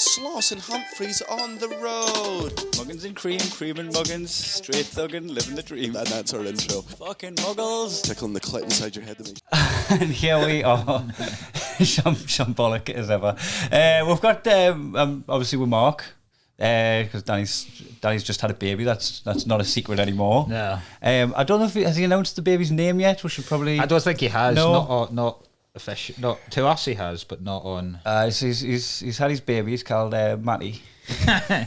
Sloss and Humphries on the road. Muggins and cream and muggins, straight thuggin', living the dream. And that's our intro. Fucking muggles. Tickling the clit inside your head to me. And here we are, shambolic as ever. We've got, obviously with Mark, because Danny's just had a baby. That's not a secret anymore. No. I don't know if has he announced the baby's name yet. We should probably. I don't think he has. No. Not official. Not to us, he has, but not on. So he's had his baby. He's called Matty.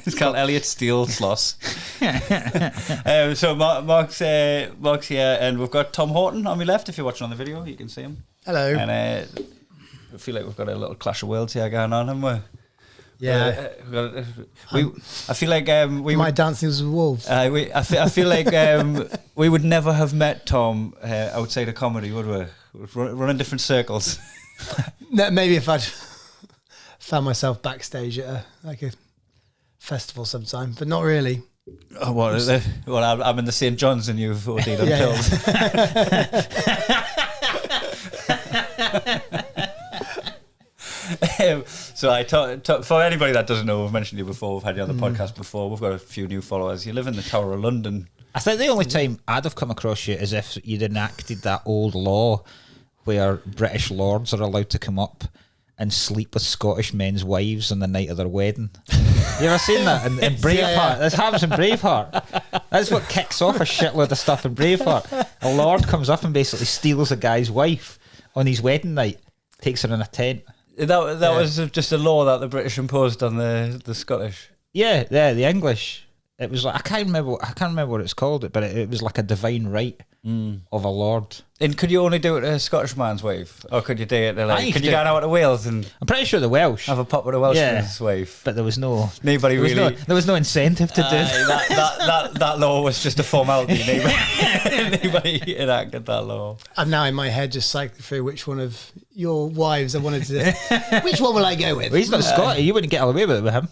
He's called Elliot Steele Sloss. So Mark's here, and we've got Tom Houghton on my left. If you're watching on the video, you can see him. Hello. And I feel like we've got a little clash of worlds here going on, haven't we? Yeah. I feel like my dancing with wolves. I feel like we would never have met Tom outside of comedy, would we? We'd run in different circles. No, maybe if I'd found myself backstage at a festival sometime, but not really. Oh, what is it? Well, I'm in the St. John's and you've OD'd on pills. So I talk, for anybody that doesn't know, we've mentioned you before, we've had you on the podcast before, we've got a few new followers. You live in the Tower of London. I think the only time I'd have come across you is if you'd enacted that old law where British lords are allowed to come up and sleep with Scottish men's wives on the night of their wedding. You ever seen that in Braveheart? Yeah. This happens in Braveheart. That's what kicks off a shitload of stuff in Braveheart. A lord comes up and basically steals a guy's wife on his wedding night, takes her in a tent. That was just a law that the British imposed on the Scottish. Yeah, the English. It was like I can't remember what it's called, but it was like a divine right of a lord. And could you only do it to a Scottish man's wife, or could you do it to could you go out to Wales and I'm pretty sure the Welsh have a pop with a Welshman's wife? But there was no nobody really. There was no incentive to do that law was just a formality. Nobody enacted that law. I'm now in my head just cycling through which one of your wives I wanted to. Which one will I go with? Well, he's not Scottish. You wouldn't get away with it with him.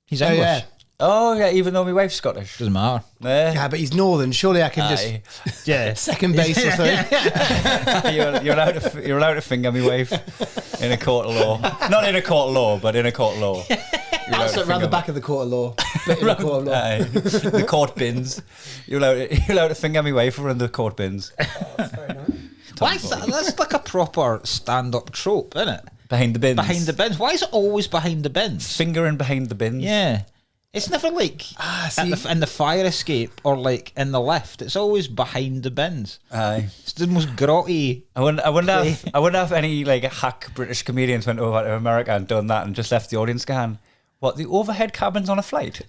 He's English. Yeah. Oh yeah, even though my wife's Scottish, Doesn't matter. Yeah, but he's northern. Surely I can just second base or something. you're allowed to finger my wife in a court of law. Not in a court of law, but in a court of law. That's around the back of the court of law. But in the court of law. The court bins. You're allowed to finger my wife around the court bins. That's very nice. Why is that? That's like a proper stand-up trope, isn't it? Behind the bins. Behind the bins. Why is it always behind the bins? Fingering behind the bins. Yeah. It's never like in the fire escape or like in the lift. It's always behind the bins. Aye. It's the most grotty. I wonder if any like hack British comedians went over to America and done that and just left the audience going, what, the overhead cabins on a flight?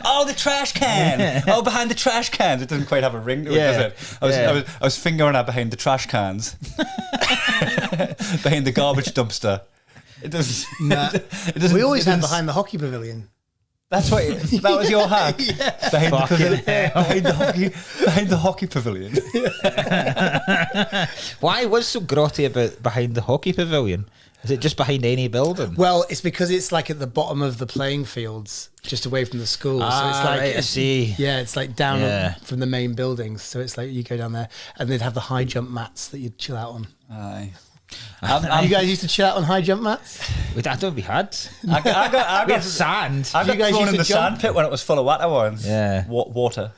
Oh, the trash can. Oh, behind the trash cans. It doesn't quite have a ring to it, does it? I was fingering her behind the trash cans. Behind the garbage dumpster. It doesn't. Nah. It doesn't. We always had behind the hockey pavilion. That's what. That was your hack. Behind the pavilion. Behind the hockey pavilion. Why was so grotty about behind the hockey pavilion? Is it just behind any building? Well, it's because it's like at the bottom of the playing fields, just away from the school. So it's like right, I see. Yeah, it's like down from the main buildings. So it's like you go down there, and they'd have the high jump mats that you'd chill out on. Aye. You guys used to chill out on high jump mats? I don't know if we had. I got sand. I got thrown in the sand pit when it was full of water once. Yeah. Water.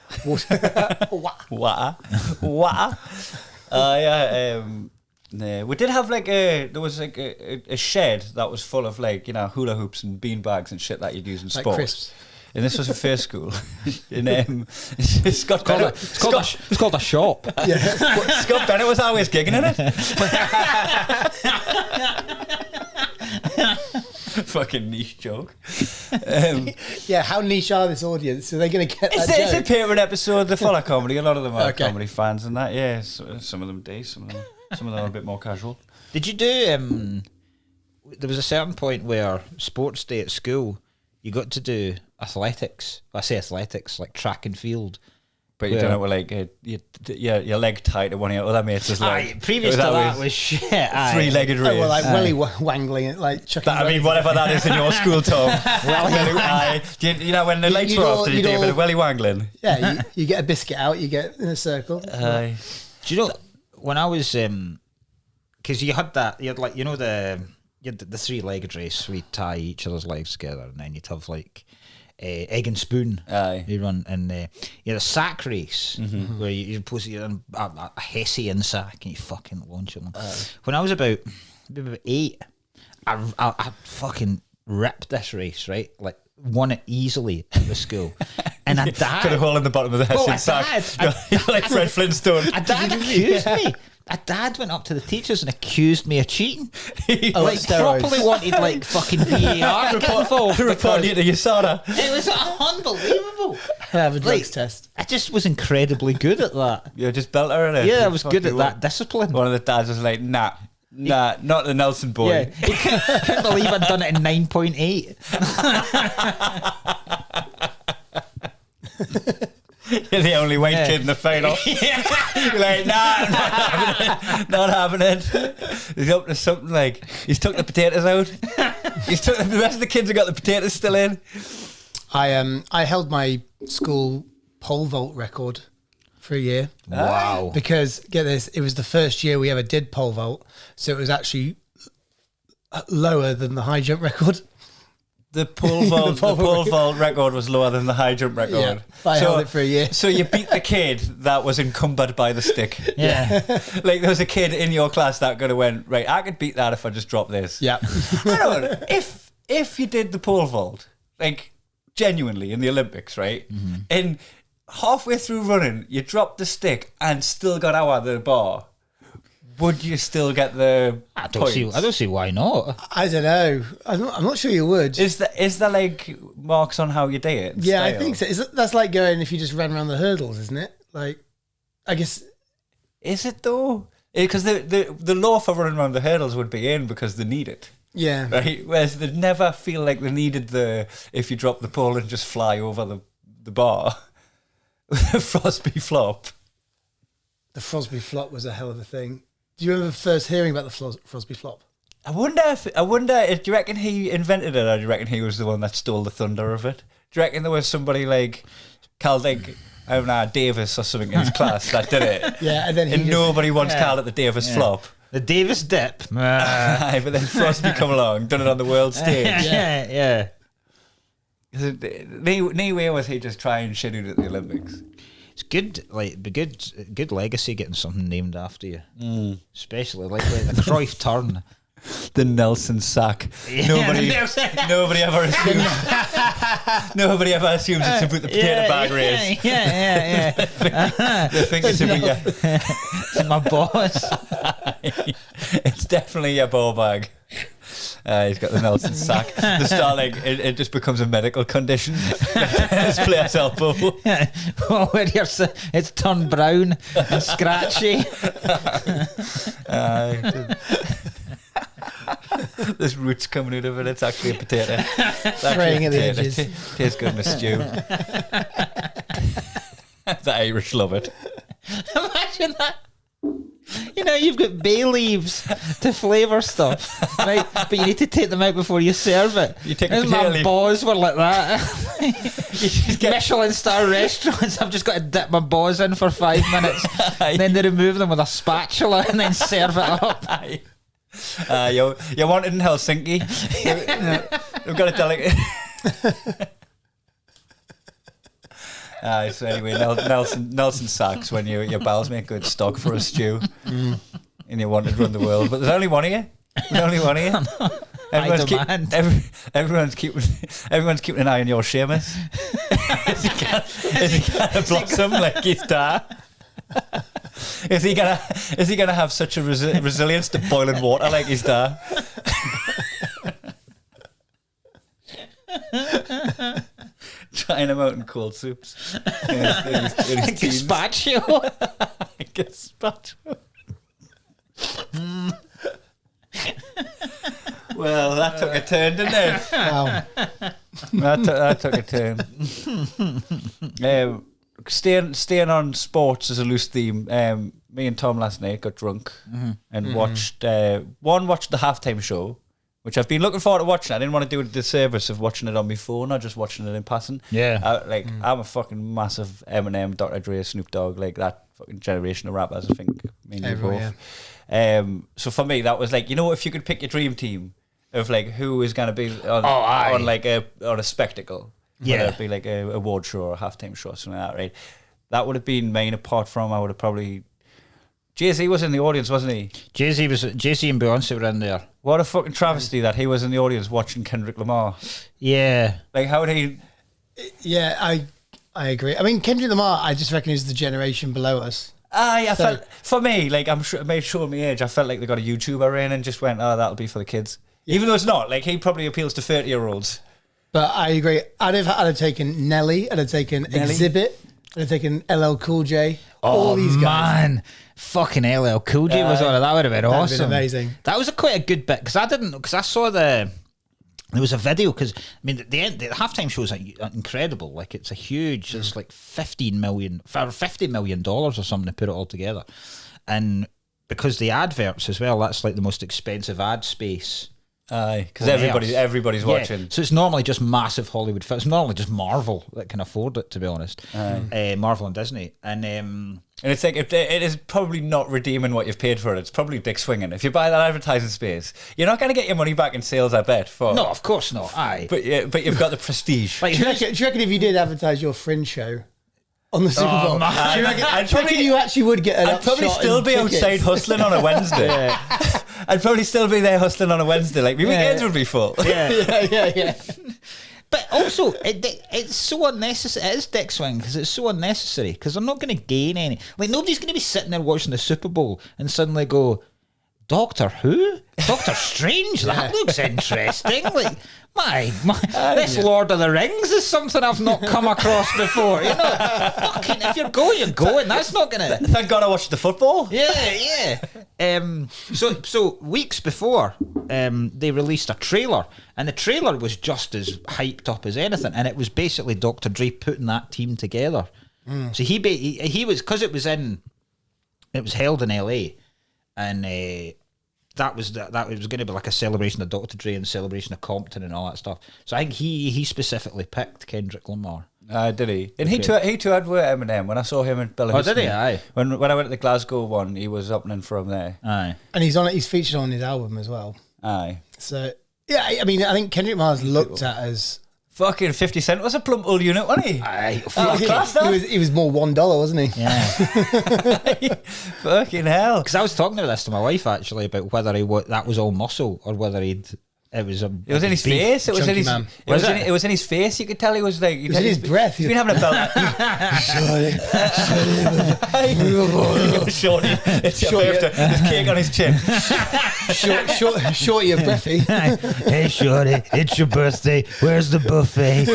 Water. Yeah. We did have there was like a shed that was full of hula hoops and bean bags and shit that you'd use in Like sport. crisps. And this was a fair school. Scott Bennett. It's called a shop. Yeah. Scott Bennett was always gigging in it. Fucking niche joke. Yeah, how niche are this audience? Are they going to get that It's a joke? paper episode. They follow comedy. A lot of them are comedy fans and that. Yeah, some of them do. Some of them are a bit more casual. Did you do? There was a certain point where sports day at school, you got to do athletics. I say athletics, like track and field. But you don't know, your leg tied to one of your other mates' leg. Previous to that was shit. Three-legged race. Oh, well, like willy wangling it, like chucking. Whatever that is in your school, Tom. You know when the lights were off, did you do a bit of welly wangling? Yeah, you get a biscuit out, you get in a circle. Do you know when I was because you had like the 3-legged race. We'd tie each other's legs together, and then you'd have like egg and spoon. Aye. You run, and you had a sack race where you post a Hessian sack and you fucking launch them. When I was about 8, I fucking ripped this race, right? Like won it easily at the school. And a dad Got a hole in the bottom of the Hessian sack. You're like Fred Flintstone. A dad accused me. A dad went up to the teachers and accused me of cheating. Like properly wanted like fucking VAR to get involved. Report you to USADA. It was unbelievable. Have a drugs test. I just was incredibly good at that. You're just built her in it. Yeah, I was good at that discipline. One of the dads was like, nah, not the Nelson boy. Yeah, he couldn't believe I'd done it in 9.8. You're the only white kid in the final. You're like, nah, not having it. He's up to something like, he's took the potatoes out. The rest of the kids have got the potatoes still in. I held my school pole vault record for a year. Wow. Because, get this, it was the first year we ever did pole vault, so it was actually lower than the high jump record. The pole vault record was lower than the high jump record. Yeah, I held it for a year. So you beat the kid that was encumbered by the stick. Yeah. Like there was a kid in your class that could have went, right, I could beat that if I just dropped this. Yeah. I don't know, if you did the pole vault, like genuinely in the Olympics, right? And halfway through running, you dropped the stick and still got out of the bar. Would you still get the points? I don't see why not. I don't know. I'm not sure you would. Is there like marks on how you do it? Yeah, I think so. That's like going if you just ran around the hurdles, isn't it? Like, I guess. Is it though? Because the law for running around the hurdles would be in because they need it. Yeah. Right? Whereas they'd never feel like they needed if you drop the pole and just fly over the bar. The Frosby flop. The Frosby flop was a hell of a thing. Do you remember first hearing about the Frosby flop? I wonder if do you reckon he invented it, or do you reckon he was the one that stole the thunder of it? Do you reckon there was somebody like called like I don't know, Davis or something in his class that did it? Yeah, and then nobody once called it the Davis flop. The Davis dip. Aye, but then Frosby come along, done it on the world stage. Yeah. No way was he just trying shit out at the Olympics. It's good, like good legacy getting something named after you, especially like the Cruyff turn, the Nelson sack. Nobody ever assumes. Nobody ever assumes it's about the potato bag race. Yeah. They think it's about It's my boss. It's definitely your ball bag. He's got the Nelson sack. The Starling, it just becomes a medical condition. Let's play us elbow. It's turned brown and scratchy. There's roots coming out of it. It's actually a potato. Fraying at the edges. Tastes good in a stew. The Irish love it. Imagine that. You know, you've got bay leaves to flavour stuff, right? But you need to take them out before you serve it. You take a potato my leaf. balls were like that. Michelin star restaurants, I've just got to dip my balls in for 5 minutes, and then they remove them with a spatula and then serve it up. You wanted in Helsinki. We've got a delicate. So anyway, Nelson sacks when your pals make good stock for a stew, and you want to run the world. But there's only one of you. There's only one of you. Everyone's keeping an eye on your Seamus. Is he gonna blossom like his dad? Is he gonna have such a resilience to boiling water like his dad? Trying him out in cold soups. Gazpacho. Gazpacho. Well, that took a turn, didn't it? Wow. That took a turn. Staying on sports as a loose theme. Me and Tom last night got drunk and watched the halftime show, which I've been looking forward to watching. I didn't want to do a disservice of watching it on my phone or just watching it in passing. Yeah. I'm a fucking massive Eminem, Dr. Dre, Snoop Dogg, like that fucking generation of rappers. I think me and you both. So for me, that was like, if you could pick your dream team of like who is going to be on, aye. on a spectacle, whether it be like a award show or a halftime show or something like that, right? That would have been mine. Apart from, I would have probably Jay-Z was in the audience, wasn't he? Jay-Z and Beyonce were in there. What a fucking travesty that he was in the audience watching Kendrick Lamar. Yeah. Like, how would he? Yeah, I agree. I mean, Kendrick Lamar, I just reckon is the generation below us. I felt, for me, like, I'm sure, made sure of my age, I felt like they got a YouTuber in and just went, that'll be for the kids. Yeah. Even though it's not. Like, he probably appeals to 30-year-olds. But I agree. I'd have taken Nelly. I'd have taken Exhibit. I'd have taken LL Cool J. All these guys. Man. Fucking LL Cool J was on it. That would have been awesome. That'd been amazing. That was quite a good bit because I saw there was a video because I mean the halftime show is incredible. Like it's a huge. It's like $50 million or something to put it all together, and because the adverts as well, that's like the most expensive ad space. Aye, because everybody's watching. So it's normally just massive Hollywood films. It's normally just Marvel that can afford it, to be honest. Marvel and Disney, and it's like it is probably not redeeming what you've paid for it. It's probably dick swinging. If you buy that advertising space, you're not going to get your money back in sales. I bet. No, of course not. Aye, but you've got the prestige. Like, do you reckon if you did advertise your Fringe show on the Super Bowl, do you reckon you actually would get an I'd probably still be tickets? outside hustling on a Wednesday. I'd probably still be there hustling on a Wednesday. Like, my weekends would be full. Yeah. But also, it's so unnecessary. It is dick swing because it's so unnecessary because they're not going to gain any. Like, nobody's going to be sitting there watching the Super Bowl and suddenly go, Doctor Who? Doctor Strange? That looks interesting. Like, this Lord of the Rings is something I've not come across before. You know, fucking, if you're going, you're going. That's not going to... Thank God I watched the football. Yeah. So weeks before, they released a trailer, and the trailer was just as hyped up as anything, and it was basically Dr. Dre putting that team together. So he was, because it was held in LA, and that was it was going to be like a celebration of Dr. Dre and celebration of Compton and all that stuff. So I think he specifically picked Kendrick Lamar. Did he? And he too had with Eminem. When I saw him in Bella did he? Aye. When I went to the Glasgow one, he was opening for him there. Aye. And he's featured on his album as well. Aye. So yeah, I mean, I think Kendrick Lamar's looked at as fucking 50 Cent was a plump old unit, wasn't he? Aye. He was more $1, wasn't he? Yeah. Fucking hell. Because I was talking about this to my wife actually about whether that was all muscle or whether it was in his face. It was in his. Man. It was in his face. You could tell he was like. It was in his breath. He's been having a belt. Shorty, it's your birthday. There's cake on his chin. Shorty of breathy. Hey, Shorty, it's your birthday. Where's the buffet?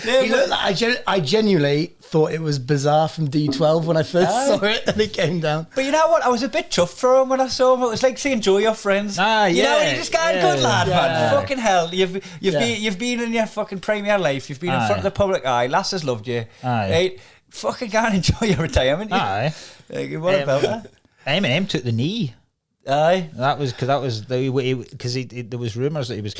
I genuinely thought it was Bizarre from D12 when I first saw it, and it came down. But you know what? I was a bit chuffed for him when I saw him. It was like saying, "Joe, your friends." You know, you just got a good lad, man. Fucking hell, you've been in your fucking prime of your life. You've been in front of the public eye. Lasses loved you. Right? Fucking go and enjoy your retirement. Aye. What about that? Eminem took the knee. Aye, there was rumours that it was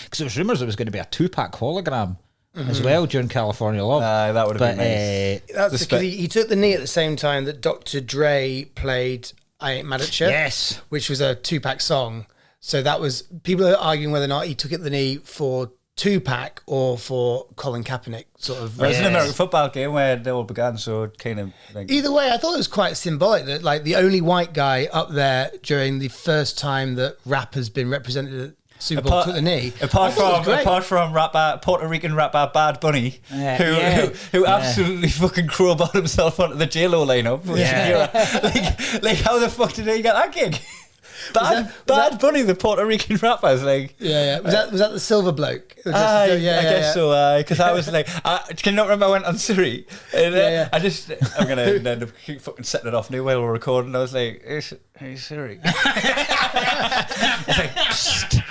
going to be a 2-pack hologram. As well during California Love. That would have been nice. That's because he took the knee at the same time that Dr. Dre played I Ain't Mad At You. Yes. Which was a 2-pack song. So that was, people are arguing whether or not he took it the knee for 2-pack or for Colin Kaepernick sort of. It was an American football game where they all began, so it kind of like... Either way, I thought it was quite symbolic that like the only white guy up there during the first time that rap has been represented at Super Bowl took the knee. Apart from Puerto Rican rapper Bad Bunny, who absolutely fucking crowbarred himself onto the J-Lo lineup. Like how the fuck did he get that gig? Bad Bunny, the Puerto Rican rapper, is like... Was that the silver bloke? I guess so, because I was like... can you not remember I went on Siri? And I'm going to end up fucking setting it off new while we're recording. I was like, hey Siri. I was like, psst,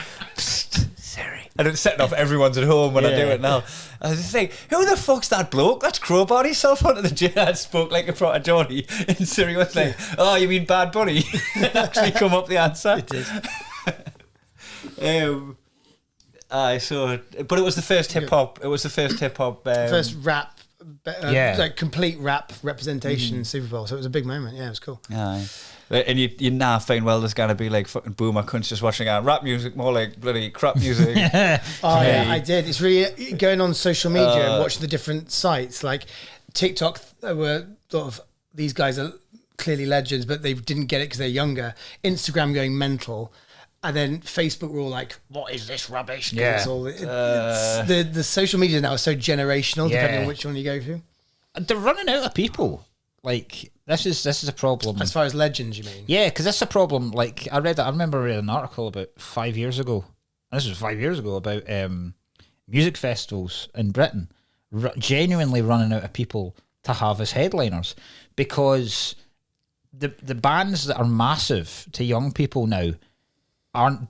Siri. I don't set it off everyone's at home when I do it now. I was just like, who the fuck's that bloke? That's crowbar himself onto the jet. I spoke like a proper Johnny. And Siri was like, oh, you mean Bad Bunny? It actually come up the answer. It did. But it was the first hip hop. It was the first hip hop. First rap like complete rap representation in Super Bowl. So it was a big moment. Yeah, it was cool. Aye. And you now find, well, there's going to be like fucking boomer cunts just watching rap music, more like bloody crap music. Oh yeah, I did. It's really going on social media and watching the different sites. Like TikTok were sort of, these guys are clearly legends, but they didn't get it because they're younger. Instagram going mental. And then Facebook were all like, what is this rubbish? Yeah. It's all, the social media now is so generational, depending on which one you go through. They're running out of people. Like, this is a problem. As far as legends, you mean? Yeah, because that's a problem. Like, I remember reading an article about 5 years ago. And this was 5 years ago about music festivals in Britain genuinely running out of people to have as headliners, because the bands that are massive to young people now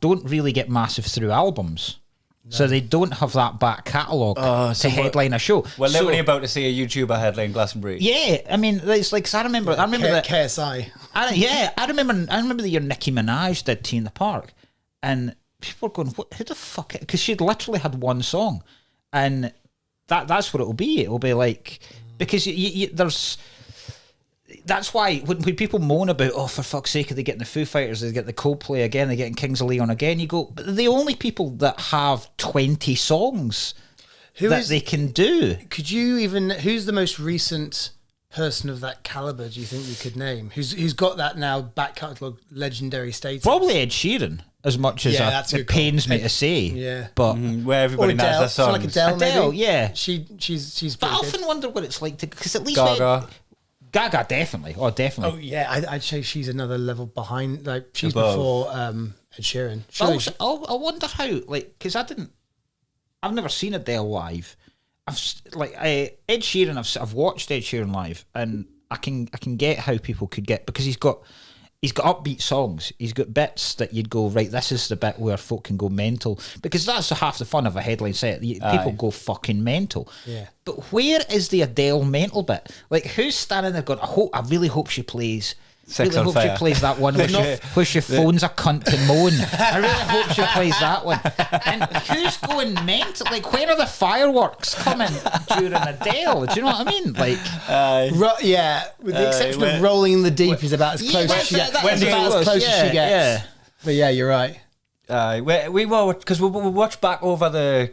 don't really get massive through albums. No. So they don't have that back catalogue to headline a show. Well, literally about to see a YouTuber headline Glastonbury. Yeah, I mean, it's like, 'cause I remember that KSI. I remember the year Nicki Minaj did Tea in the Park, and people were going, "Who the fuck?" Because she'd literally had one song, and that's what it'll be. It'll be like, because there's. That's why when people moan about, oh, for fuck's sake, are they getting the Foo Fighters, they get the Coldplay again, they're getting Kings of Leon again, you go, but the only people that have 20 songs they can do. Could you even, who's the most recent person of that caliber do you think you could name? Who's got that now back catalogue legendary status? Probably Ed Sheeran, as much as it pains me to say. Yeah. But where everybody knows their songs. Like Adele, maybe? Yeah. She's but I pretty often wonder what it's like to, because at least Gaga, definitely. Oh, definitely. Oh yeah, I'd say she's another level behind. Like she's Above. Before Ed Sheeran. I wonder how, like, because I've never seen Adele live. Ed Sheeran. I've watched Ed Sheeran live, and I can get how people could get, because he's got upbeat songs. He's got bits that you'd go, right, this is the bit where folk can go mental, because that's half the fun of a headline set. People go fucking mental. Yeah. But where is the Adele mental bit? Like, who's standing there going, I really hope she plays. Sex really on hope Fire. she plays that one where she phones a cunt to moan. I really hope she plays that one. And who's going mental? Like, when are the fireworks coming during Adele? Do you know what I mean? Like, with the exception of Rolling in the Deep is about as close as she gets. As close as she gets. Yeah. But yeah, you're right. We were, because we watched back over the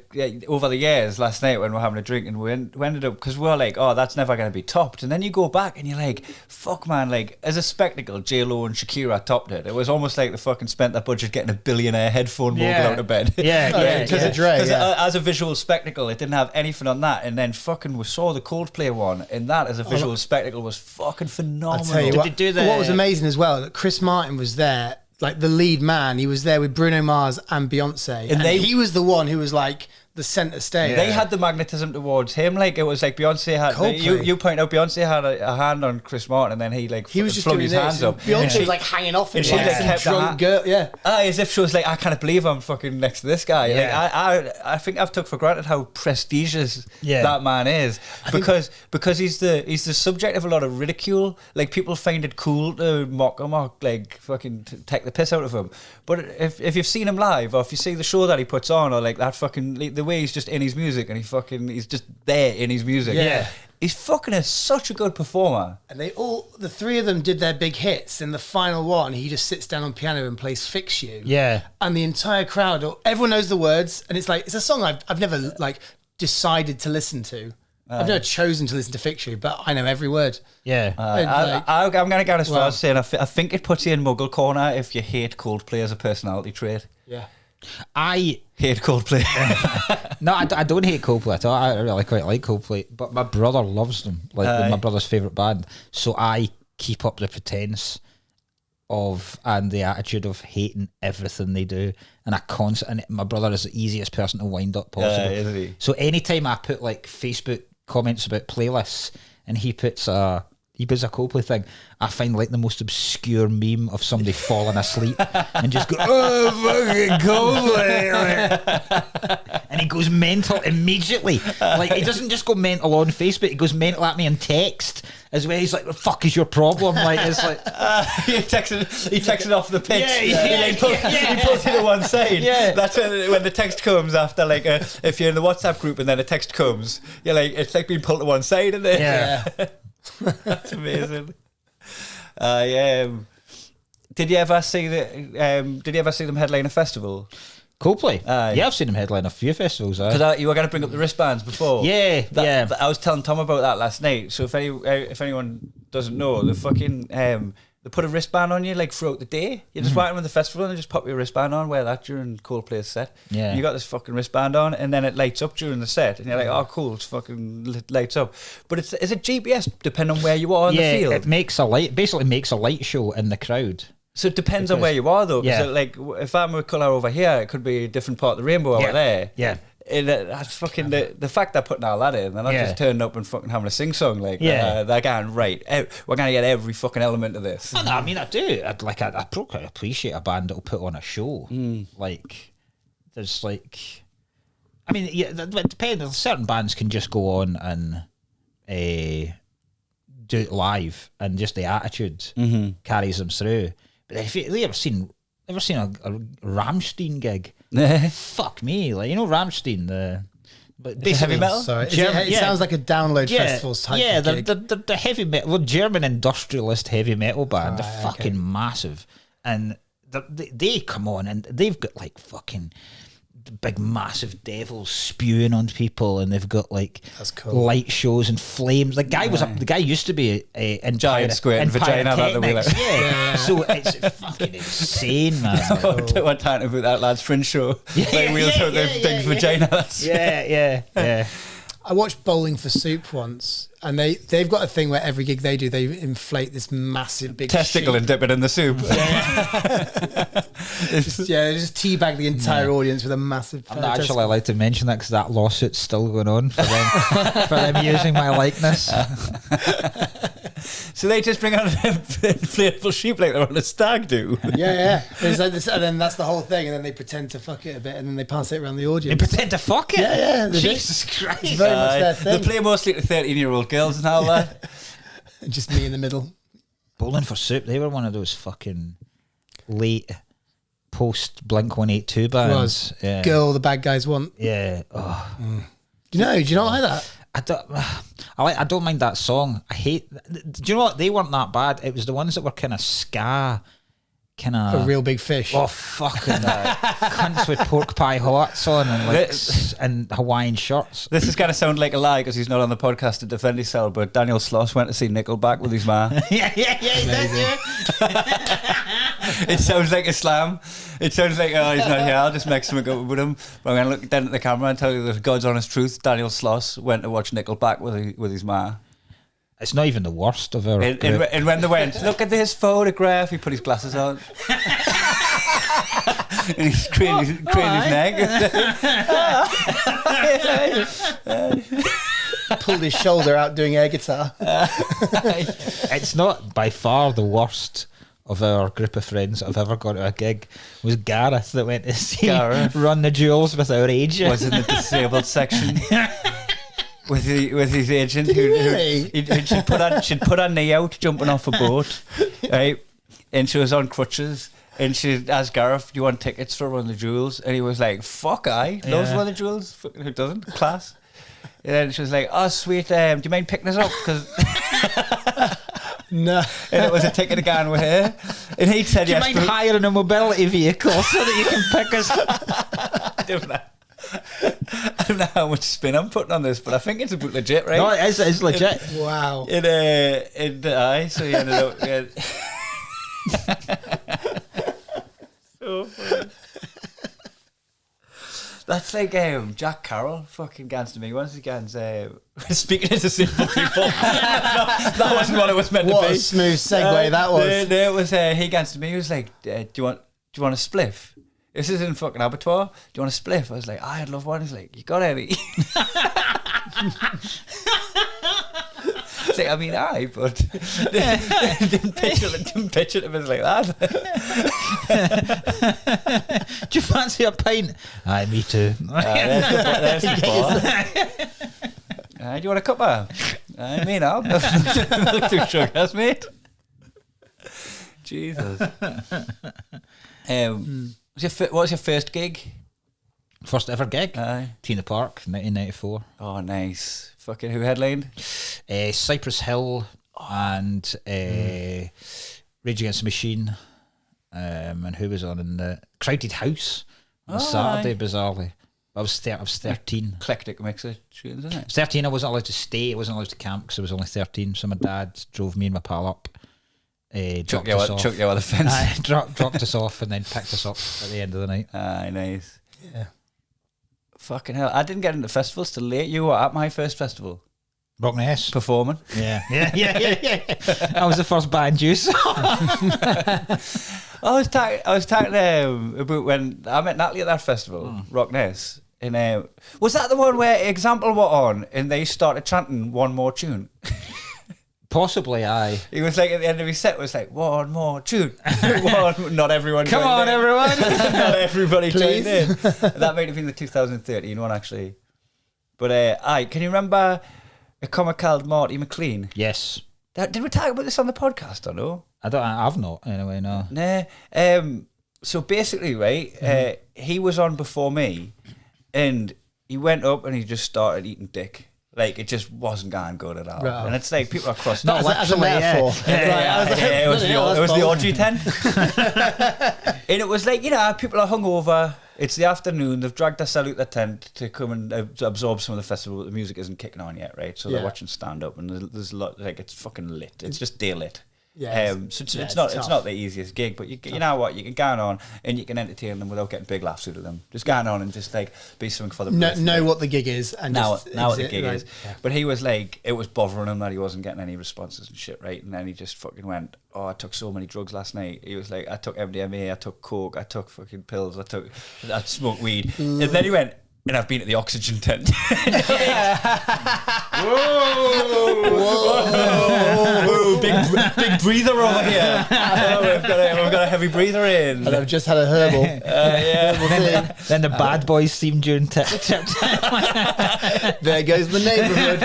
years last night when we were having a drink, and we ended up, because we were like, oh, that's never going to be topped. And then you go back and you're like, fuck man, like, as a spectacle, J-Lo and Shakira topped it. It was almost like they fucking spent their budget getting a billionaire headphone mogul out of bed. Because of Dre. As a visual spectacle, it didn't have anything on that. And then fucking we saw the Coldplay one, and that as a visual spectacle was fucking phenomenal. I'll tell you what, what was amazing as well, that Chris Martin was there, like the lead man. He was there with Bruno Mars and Beyonce, and he was the one who was like the centre stage. They had the magnetism towards him. Like, it was like Beyonce had, you point out Beyonce had a hand on Chris Martin, and then he was just flung his hands up. Beyonce was like hanging off, and she like kept drunk girl, as if she was like, I can't believe I'm fucking next to this guy. Like, I think I've took for granted how prestigious that man is, because he's the subject of a lot of ridicule. Like, people find it cool to mock him or like fucking take the piss out of him. But if you've seen him live, or if you see the show that he puts on, or like that fucking the way he's just in his music, and he's just there in his music. Yeah. He's fucking such a good performer. And the three of them did their big hits. In the final one, he just sits down on piano and plays Fix You. Yeah. And the entire crowd, everyone knows the words, and it's like, it's a song I've never like decided to listen to. I've never chosen to listen to Fix You, but I know every word. Yeah. I'm going to go as far as saying I think it puts you in Muggle corner if you hate Coldplay as a personality trait. Yeah. I hate Coldplay. No, I don't hate Coldplay at all. I really quite like Coldplay, but my brother loves them. Like, my brother's favourite band. So I keep up the pretense of and the attitude of hating everything they do, and my brother is the easiest person to wind up possible. Isn't he? So anytime I put like Facebook comments about playlists, and he puts a Coldplay thing, I find like the most obscure meme of somebody falling asleep and just go, oh, fucking Coldplay. and he goes mental immediately. Like, he doesn't just go mental on Facebook, he goes mental at me in text as well. He's like, "What the fuck is your problem?" Like, it's like he texted off the pitch. Yeah. He pulls you to one side. Yeah. That's when the text comes after, like, if you're in the WhatsApp group and then a text comes, you're like, it's like being pulled to one side, isn't it? Yeah. That's amazing. Did you ever see them headline a festival? Coldplay. Aye. Yeah, I've seen him headline a few festivals. Because you were going to bring up the wristbands before. Yeah. I was telling Tom about that last night. So if anyone doesn't know, the fucking they put a wristband on you like throughout the day. You're just walking around the festival and they just pop your wristband on, wear that during Coldplay's set. Yeah. And you got this fucking wristband on, and then it lights up during the set, and you're like, oh cool, it's fucking lights up. But is it GPS depending on where you are in the field? It makes basically makes a light show in the crowd. So it depends on where you are, though. Yeah. So, like, if I'm with colour over here, it could be a different part of the rainbow over there. Yeah. That's fucking the fact they're putting all that in. They're not just turning up and fucking having a sing song. Like, they're going, right, we're going to get every fucking element of this. No, I mean, I do. I appreciate a band that'll put on a show. Like, there's like, I mean, yeah, it depends. Certain bands can just go on and do it live, and just the attitude carries them through. But if you ever seen a Rammstein gig? Fuck me, like, you know Rammstein, but heavy metal. Sorry, it sounds like a download festival type. Yeah, of gig. the heavy metal, German industrialist heavy metal band. They're fucking massive, and they come on and they've got like fucking big massive devils spewing on people, and they've got like That's cool. light shows and flames. The guy used to be in Giant square and vagina out the wheel. So it's fucking insane, man. One time about that lad's fringe show, like wheels out their big vagina. Yeah. I watched Bowling for Soup once, and they've got a thing where every gig they do, they inflate this massive big testicle sheep. and dip it in the soup. They just teabag the entire audience with a massive. I'm not actually allowed to mention that because that lawsuit's still going on for them using my likeness. So they just bring out an inflatable sheep like they're on a stag do. Yeah. It's like this, and then that's the whole thing, and then they pretend to fuck it a bit, and then they pass it around the They audience. pretend to fuck it? Yeah. They do. Jesus Christ. It's very much their They thing. play mostly to 13-year-old girls and all that. Just me in the middle. Bowling for Soup, they were one of those fucking late post Blink 182 bands. Yeah. Girl, the bad guys want. Yeah. Oh. Do you not like that? I don't mind that song. I hate. Do you know what? They weren't that bad. It was the ones that were kind of ska, kind A of real big fish. oh fucking cunts with pork pie hearts on and like and Hawaiian shirts. This is going to sound like a lie because he's not on the podcast to defend himself, but Daniel Sloss went to see Nickelback with his ma. yeah. It sounds like Islam. It sounds like, oh, he's not here, I'll just make something up with him. But I'm going to look down at the camera and tell you the God's honest truth. Daniel Sloss went to watch Nickelback with his ma. It's not even the worst of our group. And when they went, look at this photograph, he put his glasses on. And he's craning his neck. Pulled his shoulder out doing air guitar. It's not by far the worst of our group of friends that I've ever gone to a gig. It was Gareth that went to see Run the Jewels with our agent. Was in the disabled section. With his agent, she'd put her knee out jumping off a boat, right? And she was on crutches. And she asked Gareth, "Do you want tickets for Run the Jewels?" And he was like, "Fuck, loves Run the Jewels. Fucking who doesn't? Class." And then she was like, "Oh sweet, do you mind picking us up?" Because No. and it was a ticket again with her. And he said, Do you "Yes." mind hiring a mobility vehicle so that you can pick us up? I don't know how much spin I'm putting on this, but I think it's about legit, right? No, it's legit. Wow. So he ended up. So funny. That's like Jack Carroll fucking gans to me once again. Speaking as a simple people, that wasn't what it was meant What to be. a smooth segue that was. No, it was he gans to me. He was like, "Do you want a spliff? This is in fucking abattoir. Do you want a spliff?" I was like, "I'd love one." He's like, "You got any?" was like, I mean, but didn't picture it as like that. Do you fancy a pint? Aye, me too. There's the bar. Do you want a cuppa? I mean, I'll milk through sugars, mate. Jesus. What was your first gig? First ever gig? Aye. Tina Park, 1994. Oh, nice. Fucking who headlined? Cypress Hill and Rage Against the Machine. And who was on in the Crowded House on Saturday, bizarrely. I was 13. Eclectic mix of tunes, isn't it? I was 13, I wasn't allowed to stay, I wasn't allowed to camp because I was only 13. So my dad drove me and my pal up. Chucked us off. Chuck you over the fence. Dropped us off and then picked us up at the end of the night. Aye, nice. Yeah. Fucking hell. I didn't get into festivals till late. You were at my first festival. Rockness. Performing. Yeah. I was the first band you saw. I was talking about when I met Natalie at that festival, Rockness. And was that the one where Example were on and they started chanting one more tune? Possibly, aye. He was like, at the end of his set, was like, one more tune. Not everyone Come joined on, in. everyone. Not everybody Please. joined in. That might have been the 2013 one, actually. But, aye, can you remember a comic called Marty McLean? Yes. Did we talk about this on the podcast or no? I've not, anyway, no. Nah. So basically, right, he was on before me, and he went up and he just started eating dick. Like, it just wasn't going good at all. Right. And it's like, people are crossed Not up. As a metaphor. It was the Orgy Tent. And it was like, people are hungover. It's the afternoon. They've dragged us out the tent to come and absorb some of the festival. The music isn't kicking on yet, right? So they're watching stand-up, and there's a lot, like, it's fucking lit. It's just day lit. Yeah, So it's it's tough. not the easiest gig, but you know what, you can go on and you can entertain them without getting big laughs out of them. Just go on and just like be something for the know what the gig is and know just what the exit, gig right. is. But he was like, it was bothering him that he wasn't getting any responses and shit, right? And then he just fucking went, I took so many drugs last night. He was like, I took MDMA, I took coke, I took fucking pills, I smoked weed. And then he went, and I've been at the Oxygen Tent. Whoa. Big breather over here. We've got a heavy breather in. And I've just had a herbal. Then the Bad Boys theme during tip. There goes the neighbourhood.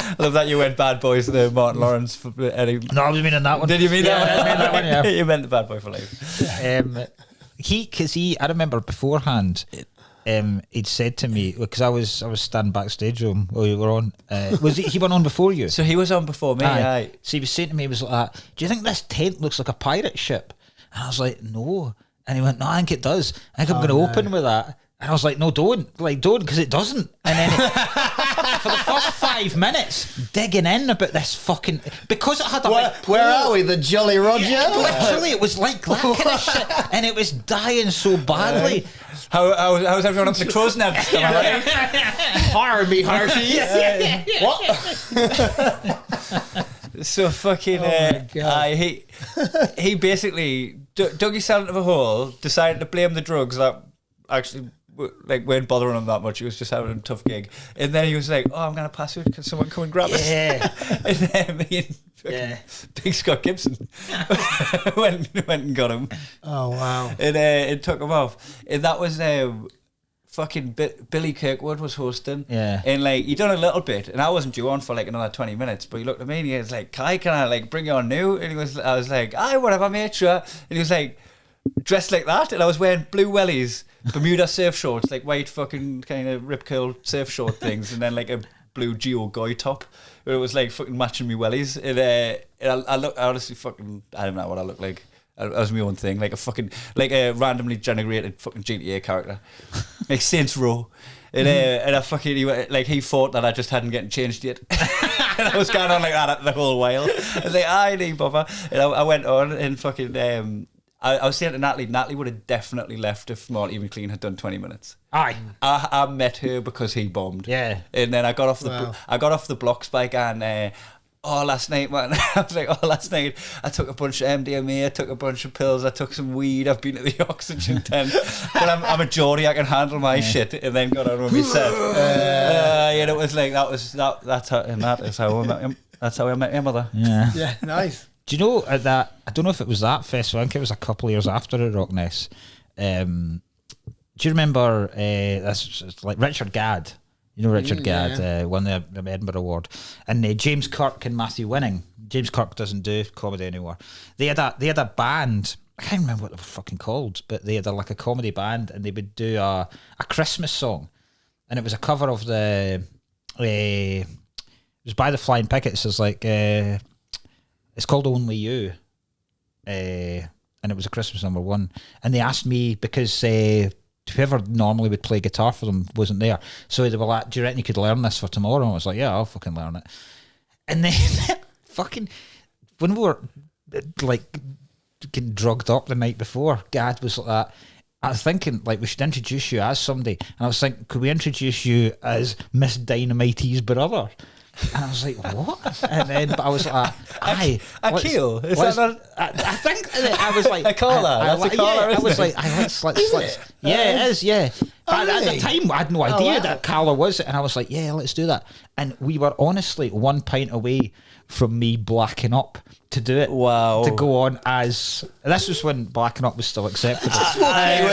I love that you went Bad Boys, the Martin Lawrence. For Eddie. No, I was meaning that one. Did you mean that one? I meant that one, yeah. You meant the Bad Boy for life. I remember beforehand, he'd said to me, because I was standing backstage with him while you were on. He went on before you? So he was on before me, aye. So he was saying to me, he was like, do you think this tent looks like a pirate ship? And I was like, no. And he went, no, I think it does. I think I'm going to open with that. And I was like, no, don't, because it doesn't. And then for the first 5 minutes, digging in about this fucking, because it had a Where are we? The Jolly Roger? Literally, it was like that kind of shit, and it was dying so badly. How's everyone up to crow's nest? Am I right? Hire me, hearties. What? So fucking, he basically dug himself into the hole, decided to blame the drugs that actually weren't bothering him that much. He was just having a tough gig, and then he was like, "Oh, I'm gonna pass out. Can someone come and grab us?" Yeah. And then me and Big Scott Gibson went and got him. Oh wow! And it took him off, and that was fucking Billy Kirkwood was hosting. Yeah. And like he done a little bit, and I wasn't due on for like another 20 minutes, but he looked at me and he was like, "Kai, can I like bring you on new?" And I was like, "Aye, whatever, mate, sure." And he was like, dressed like that, and I was wearing blue wellies, Bermuda surf shorts, like white fucking kind of rip curl surf short things, and then like a blue Geo Goy top. It was like fucking matching me wellies. And I honestly fucking, I don't know what I look like. I was my own thing, like a randomly generated fucking GTA character, like Saints Row. And I fucking, he thought that I just hadn't gotten changed yet. And I was going on like that the whole while. I was like, I need bother. And I went on and fucking, I was saying to Natalie would have definitely left if Marty McLean had done 20 minutes. Aye. I met her because he bombed. Yeah. And then I got off the Wow. I got off the blocks by going, last night, man. I was like, last night I took a bunch of MDMA, I took a bunch of pills, I took some weed, I've been to the oxygen tent. But I'm a Geordie, I can handle my shit. And then got on with me set. It was like, that's how I met him. That's how I met your mother. Yeah. Yeah, nice. Do you know at that? I don't know if it was that festival. I think it was a couple of years after at Rockness. Do you remember? That's like Richard Gadd. You know Richard Gadd won the Edinburgh Award, and James Kirk and Matthew Winning. James Kirk doesn't do comedy anymore. They had a band. I can't remember what they were fucking called, but they had like a comedy band, and they would do a Christmas song, and it was a cover of the. It was by the Flying Pickets. It's like it's called Only You, and it was a Christmas number one. And they asked me because whoever normally would play guitar for them wasn't there, so they were like, "Do you reckon you could learn this for tomorrow?" And I was like, "Yeah, I'll fucking learn it." And then fucking when we were like getting drugged up the night before, Gad was like that. I was thinking, like, we should introduce you as somebody. And I was thinking, could we introduce you as Miss Dynamite's brother? And I was like, what? And then, but I was like, aye. Akil? Is that not? I think I was like, a collar. That's a collar, I was isn't like, let's. Yeah, it is, yeah. But at the time, I had no idea that Carla was it. And I was like, yeah, let's do that. And we were honestly 1 pint away from me blacking up to do it. Wow. To go on as... This was when blacking up was still acceptable. Like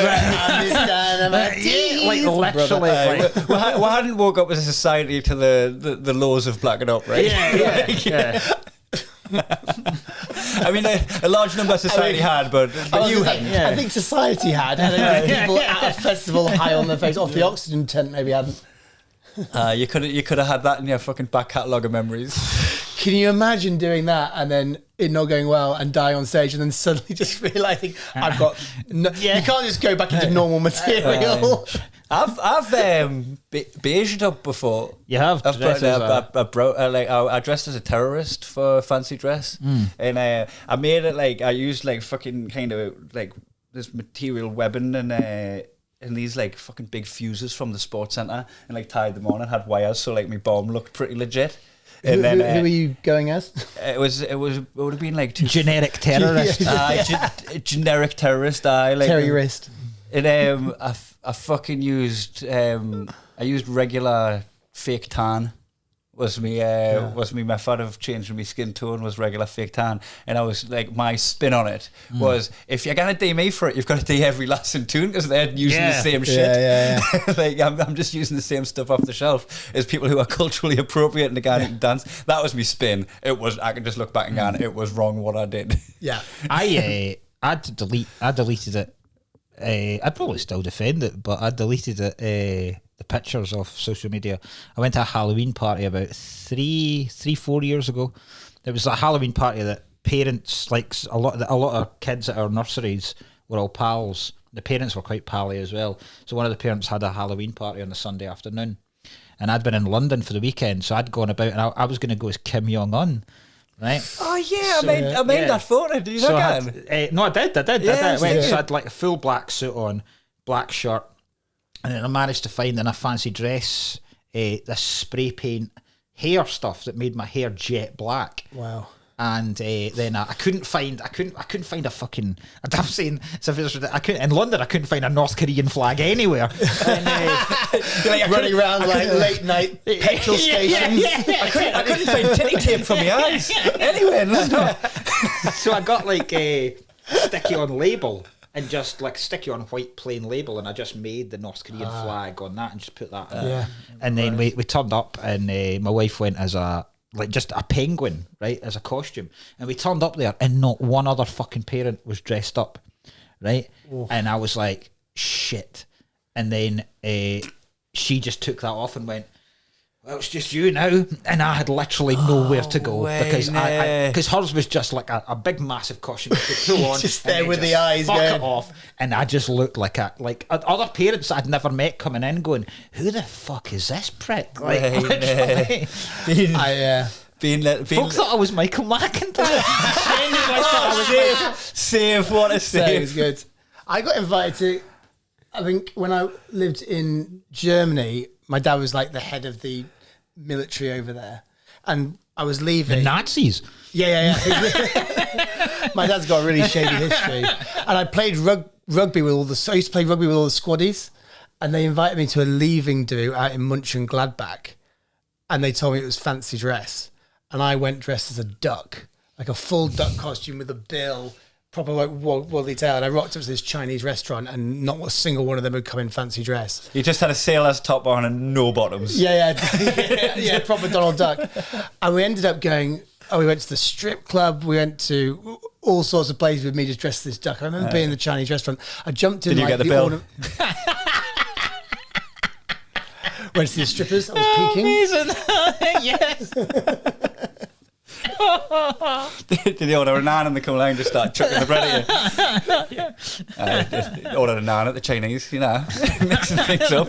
literally. We hadn't woke up as a society to the laws of blacking up, right? Yeah. I mean, a large number of society had, but you hadn't. Yeah. I think society had. And then people at a festival high on their face off the oxygen tent maybe hadn't. You could have had that in your fucking back catalogue of memories. Can you imagine doing that and then it not going well and dying on stage and then suddenly just realising I've got... No, you can't just go back into normal material. I've beiged up before. You have? I dressed as a terrorist for fancy dress. And I made it like, I used like fucking kind of like this material webbing and these like fucking big fuses from the sports centre and like tied them on and had wires so like my bomb looked pretty legit. And who are you going as? It would have been like generic terrorist. Generic terrorist. Like terrorist. And I fucking used regular fake tan. Was my method of changing my skin tone was regular fake tan, and I was like, my spin on it was, if you're gonna do me for it, you've got to do every last in tune because they're using the same shit. Yeah. Like I'm just using the same stuff off the shelf as people who are culturally appropriate and the guy who can dance. That was my spin. It was, I can just look back and go, it was wrong what I did. Yeah, I deleted it. I'd probably still defend it, but I deleted it. The pictures off social media. I went to a Halloween party about 4 years ago. It was a Halloween party that parents, like a lot of kids at our nurseries were all pals. The parents were quite pally as well. So one of the parents had a Halloween party on the Sunday afternoon, and I'd been in London for the weekend, so I'd gone about and I was going to go as Kim Jong-un. Right. Oh yeah, so, I made that photo. Did you so not no, I did. Yeah, So I had like a full black suit on, black shirt. And then I managed to find in a fancy dress this spray paint hair stuff that made my hair jet black. Wow. And then I couldn't find a fucking. I'm saying I couldn't in London. I couldn't find a North Korean flag anywhere. And, like running around like late night petrol stations. I couldn't find titty tape for my eyes anywhere in London. So I got like a sticky on label. And just like sticky on white plain label, and I just made the North Korean flag on that and just put that on. Yeah. And then we turned up, and my wife went as just a penguin, right, as a costume. And we turned up there, and not one other fucking parent was dressed up, right? Oof. And I was like, shit. And then she just took that off and went, well, it's just you now. And I had literally nowhere to go because hers was just like a big massive costume to pull on. Just there with the eyes fuck going. It off. And I just looked like other parents I'd never met coming in going, who the fuck is this prick? Like, literally. Folks thought I was Michael McIntyre. Save, what a save. It was good. I got invited to, I think when I lived in Germany, my dad was like the head of the military over there. And I was The leaving. Nazis. Yeah. My dad's got a really shady history, and I played rugby with all the. I used to play rugby with all the squaddies, and they invited me to a leaving do out in Munchen Gladbach, and they told me it was fancy dress, and I went dressed as a duck, like a full duck costume with a bill. Proper like woolly tail, and I rocked up to this Chinese restaurant, and not a single one of them had come in fancy dress. You just had a sailor's top on and no bottoms. Yeah, proper Donald Duck. And we ended up going. Oh, we went to the strip club. We went to all sorts of places with me just dressed as this duck. I remember being in the Chinese restaurant. I jumped in. Did you get the bill? Went to the strippers. I was peeking. Yes. Did you order a naan and they come along and just start chucking the bread at you? Just ordered a naan at the Chinese, mixing things up.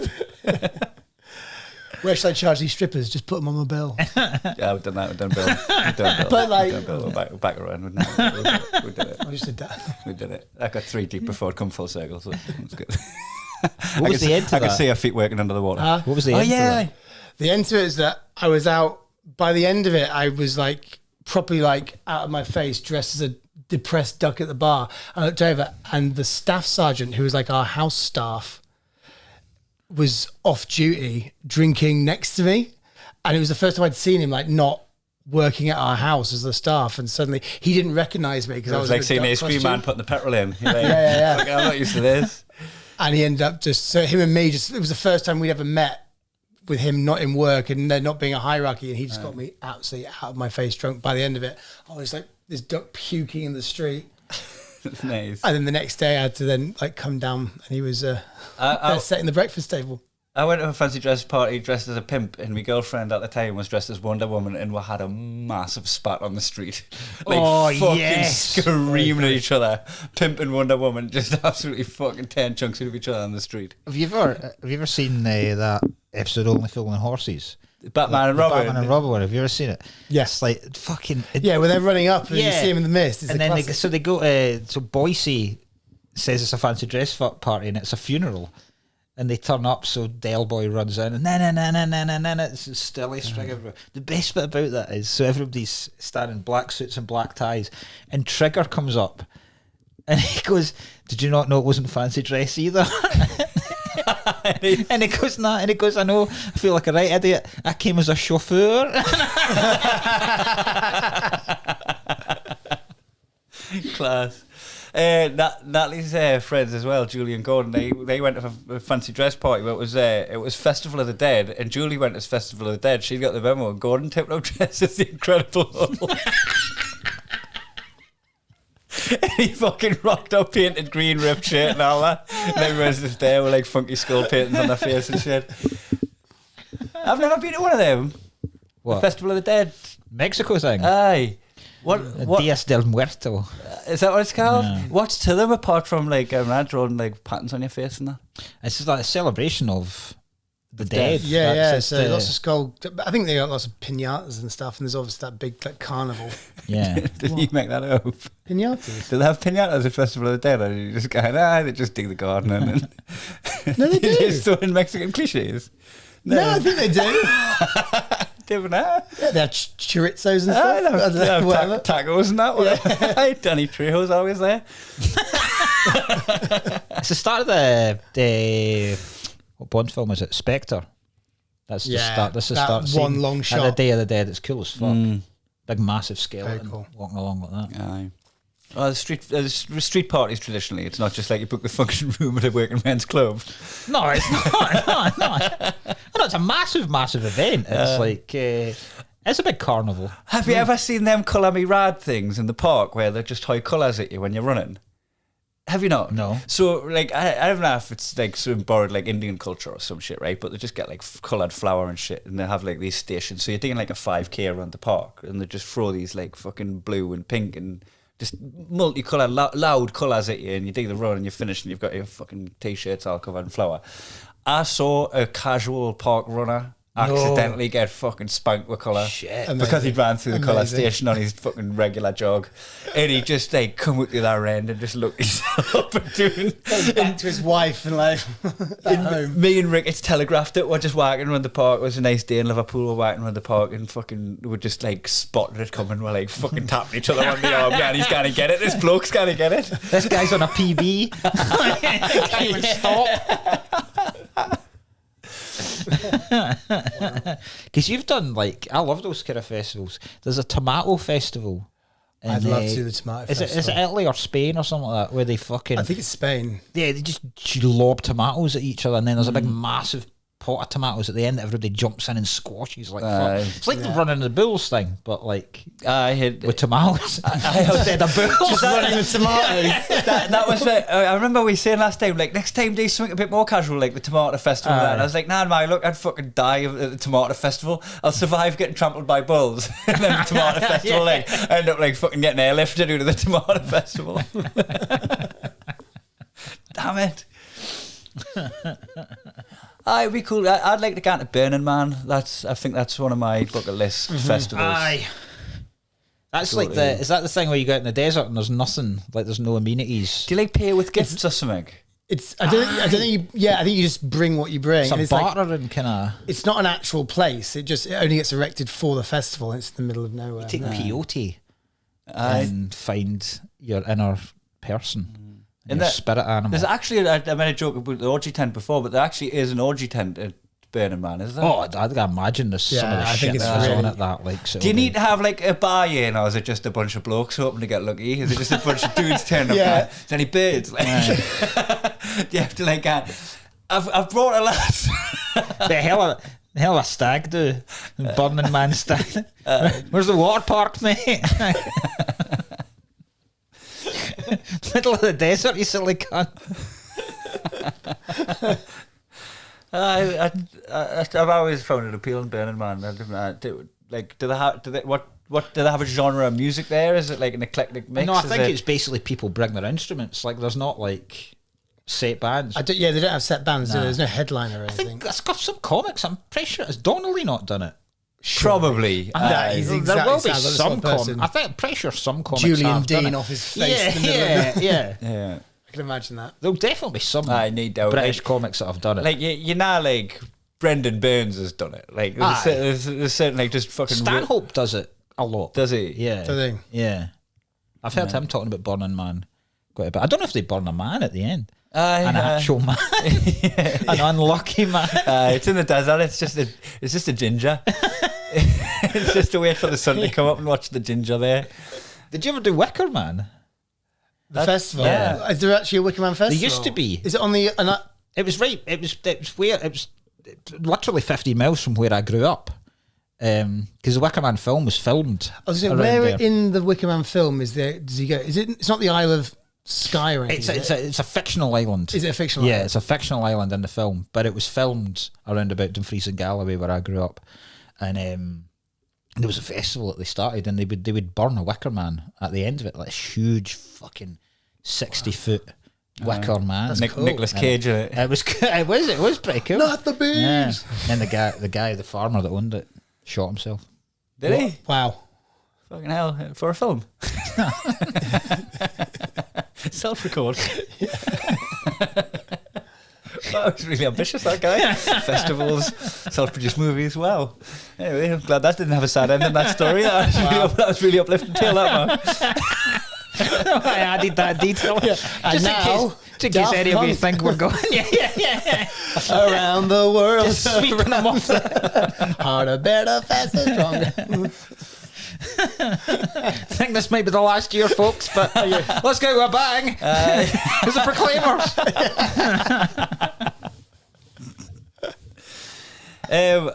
Where should I charge these strippers? Just put them on my bill. Yeah, we've done that. We've done bill. But like, We're back around. We did it. I just did that. We did it. I got 3 deep before it come full circle, so it's good. What was the end to I that? could see her feet working under the water. What was the end to that? The end to it is that I was out. By the end of it, I was like properly like out of my face, dressed as a depressed duck at the bar. I looked over, and the staff sergeant, who was like our house staff, was off duty drinking next to me, and it was the first time I'd seen him like not working at our house as the staff, and suddenly he didn't recognise me because I was like in a seeing duck the screen costume. man putting the petrol in. You're like, Yeah. "Fuck, I'm not used to this." And he ended up so him and me it was the first time we'd ever met with him not in work and there not being a hierarchy, and he just got me absolutely out of my face drunk. By the end of it, I was like this duck puking in the street. Nice. And then the next day I had to then like come down, and he was there setting the breakfast table. I went to a fancy dress party dressed as a pimp, and my girlfriend at the time was dressed as Wonder Woman, and we had a massive spat on the street. Screaming at each other. Pimp and Wonder Woman just absolutely fucking 10 chunks of each other on the street. Have you ever seen that episode Only Fooling Horses? Batman and Robin. Batman and Robin one. Have you ever seen it? Yes. It's like fucking... Yeah, when they're running up and you see him in the mist. It's and a then classic. they go so Boise says it's a fancy dress party and it's a funeral. And they turn up, so Del Boy runs in, and na. It's a stilly string of. The best bit about that is, so everybody's standing in black suits and black ties, and Trigger comes up, and he goes, "Did you not know it wasn't fancy dress either?" And he goes, "Nah," and he goes, "I know, I feel like a right idiot. I came as a chauffeur." Class. Natalie's friends as well, Julie and Gordon. They went to a fancy dress party, but it was Festival of the Dead, and Julie went as Festival of the Dead. She got the memo, and Gordon tipped up dressed as the Incredible Hulk. And he fucking rocked up, painted green, ripped shirt and all that, and everyone's just there with like funky skull paintings on their face and shit. I've never been to one of them. What? The Festival of the Dead. Mexico thing. Aye. What Dias del Muerto. is that what it's called? Yeah. What's to them apart from like drawing like patterns on your face and that? It's just like a celebration of the dead. Yeah, That's so just, lots of skull. I think they got lots of pinatas and stuff, and there's obviously that big like carnival. Yeah. Did you make that up? Pinatas? Do they have pinatas at Festival of the Dead, or are you just going, they just dig the garden and No, they do. just throwing Mexican cliches? No, I think they do. Different, huh? Yeah, they have chorizos and I stuff. I don't know, whatever. Tacos and that. Danny Trejo's always there. It's the start of the what Bond film is it? Spectre. That's the Yeah, start. That's the that start. one scene. long And shot. the Day of the Dead. It's cool as fuck. Big massive skeleton Very cool. walking along like that. Aye. Well, the street parties traditionally, it's not just like you book the fucking room at a working men's club. No, it's not. No. It's a massive event. It's like it's a big carnival. Have you ever seen them colour me rad things in the park where they're just high colours at you when you're running? Have you not? No. So, like, I don't know if it's like some borrowed like Indian culture or some shit, right? But they just get like coloured flour and shit, and they have like these stations. So you're doing like a 5K around the park, and they just throw these like fucking blue and pink and just multicoloured, loud colours at you, and you do the run and you finish, and you've got your fucking t-shirts all covered in flour. I saw a casual park runner accidentally get fucking spanked with colour. Shit. Because he ran through the colour Amazing. station on his fucking regular jog. And he just like come out the other end and just look himself up and doing. Goes back to his wife and like at home. Me and Rick, it's telegraphed it. We're just walking around the park. It was a nice day in Liverpool. We're walking around the park and fucking we're just like spotted it coming. We're like fucking tapping each other on the arm. Yeah, and he's gonna get it. This bloke's gonna get it. This guy's on a PB. Can't even stop. Because you've done like, I love those kind of festivals. There's a tomato festival. I'd love to do the tomato festival. Is it Italy or Spain or something like that, where they fucking... I think it's Spain. Yeah, they just lob tomatoes at each other, and then there's a big massive pot of tomatoes at the end that everybody jumps in and squashes like fuck. It's like the running the bulls thing, but like with tomatoes. Instead of bulls. Just running with tomatoes. that was it. I remember we saying last time, like next time do something a bit more casual, like the tomato festival. And I was like, nah, man, look, I'd fucking die at the tomato festival. I'll survive getting trampled by bulls. And then the tomato festival, like, I end up like fucking getting airlifted out of the tomato festival. Damn it. It'd be cool. I'd like to go to Burning Man. I think that's one of my bucket list festivals. Aye. That's like is that the thing where you go out in the desert and there's nothing, like there's no amenities? Do you like pay with gifts or something? I think you just bring what you bring. Some And it's bartering kind of... it's not an actual place. It only gets erected for the festival. And it's in the middle of nowhere. Take peyote and find your inner person. And your spirit animal. There's actually, I made a joke about the Orgy Tent before, but there actually is an Orgy Tent at Burning Man, is there? Oh, I imagine there's some of the I shit think it's that's really... on it that like. So do you need to have like a bar in, or is it just a bunch of blokes hoping to get lucky? Is it just a bunch of dudes turning up? Is there any birds? Like, do you have to like? I've brought a lad. the hell of a stag do, Burning Man stag. Where's the water park, mate? Middle of the desert, you silly cunt. I've always found it appealing, Burning Man. Do they have a genre of music there? Is it like an eclectic mix? No, I think it's basically people bring their instruments. Like, there's not like set bands. they don't have set bands. Nah. There's no headliner or anything. I think that's got some comics. I'm pretty sure has Donnelly not done it. Probably. There will be some comics. I think I'm pretty sure some comics. Julian have Dean done it. off his face. Yeah. I can imagine that. There'll definitely be some British comics that have done it. Like you know, like Brendan Burns has done it. Like there's certain like just fucking. Stanhope does it a lot. Does he? Yeah. Does he? Yeah. I've heard him talking about Burning Man quite a bit. I don't know if they burn a man at the end. An actual man, an unlucky man. It's in the desert. It's just a ginger. It's just to wait for the sun to come up and watch the ginger there. Did you ever do Wicker Man? The festival? Yeah. Is there actually a Wicker Man festival? There used to be. Is it on the... It was right. It was literally 50 miles from where I grew up. Because the Wicker Man film was filmed. I was going to say, where in the Wicker Man film does he go? It's not the Isle of Skye or anything, it's a fictional island. Is it a fictional island? Yeah, it's a fictional island in the film, but it was filmed around about Dumfries and Galloway where I grew up. And there was a festival that they started, and they would burn a Wicker Man at the end of it, like a huge fucking 60-foot Wicker Man. That's cool. Nicolas Cage. It was pretty cool. Not the booze. Yeah. And the farmer that owned it shot himself. Did he? Wow. Fucking hell, for a film. Self-record. That was really ambitious, that guy. Festivals, self-produced movies. Wow. Anyway, I'm glad that didn't have a sad ending, that story. That was really uplifting tale, that man. I added that detail. Yeah. Just in case any of you think we're going around the world. Just sweeping them off. Harder, better, faster, stronger. I think this might be the last year, folks, but let's go with a bang. There's the Proclaimers.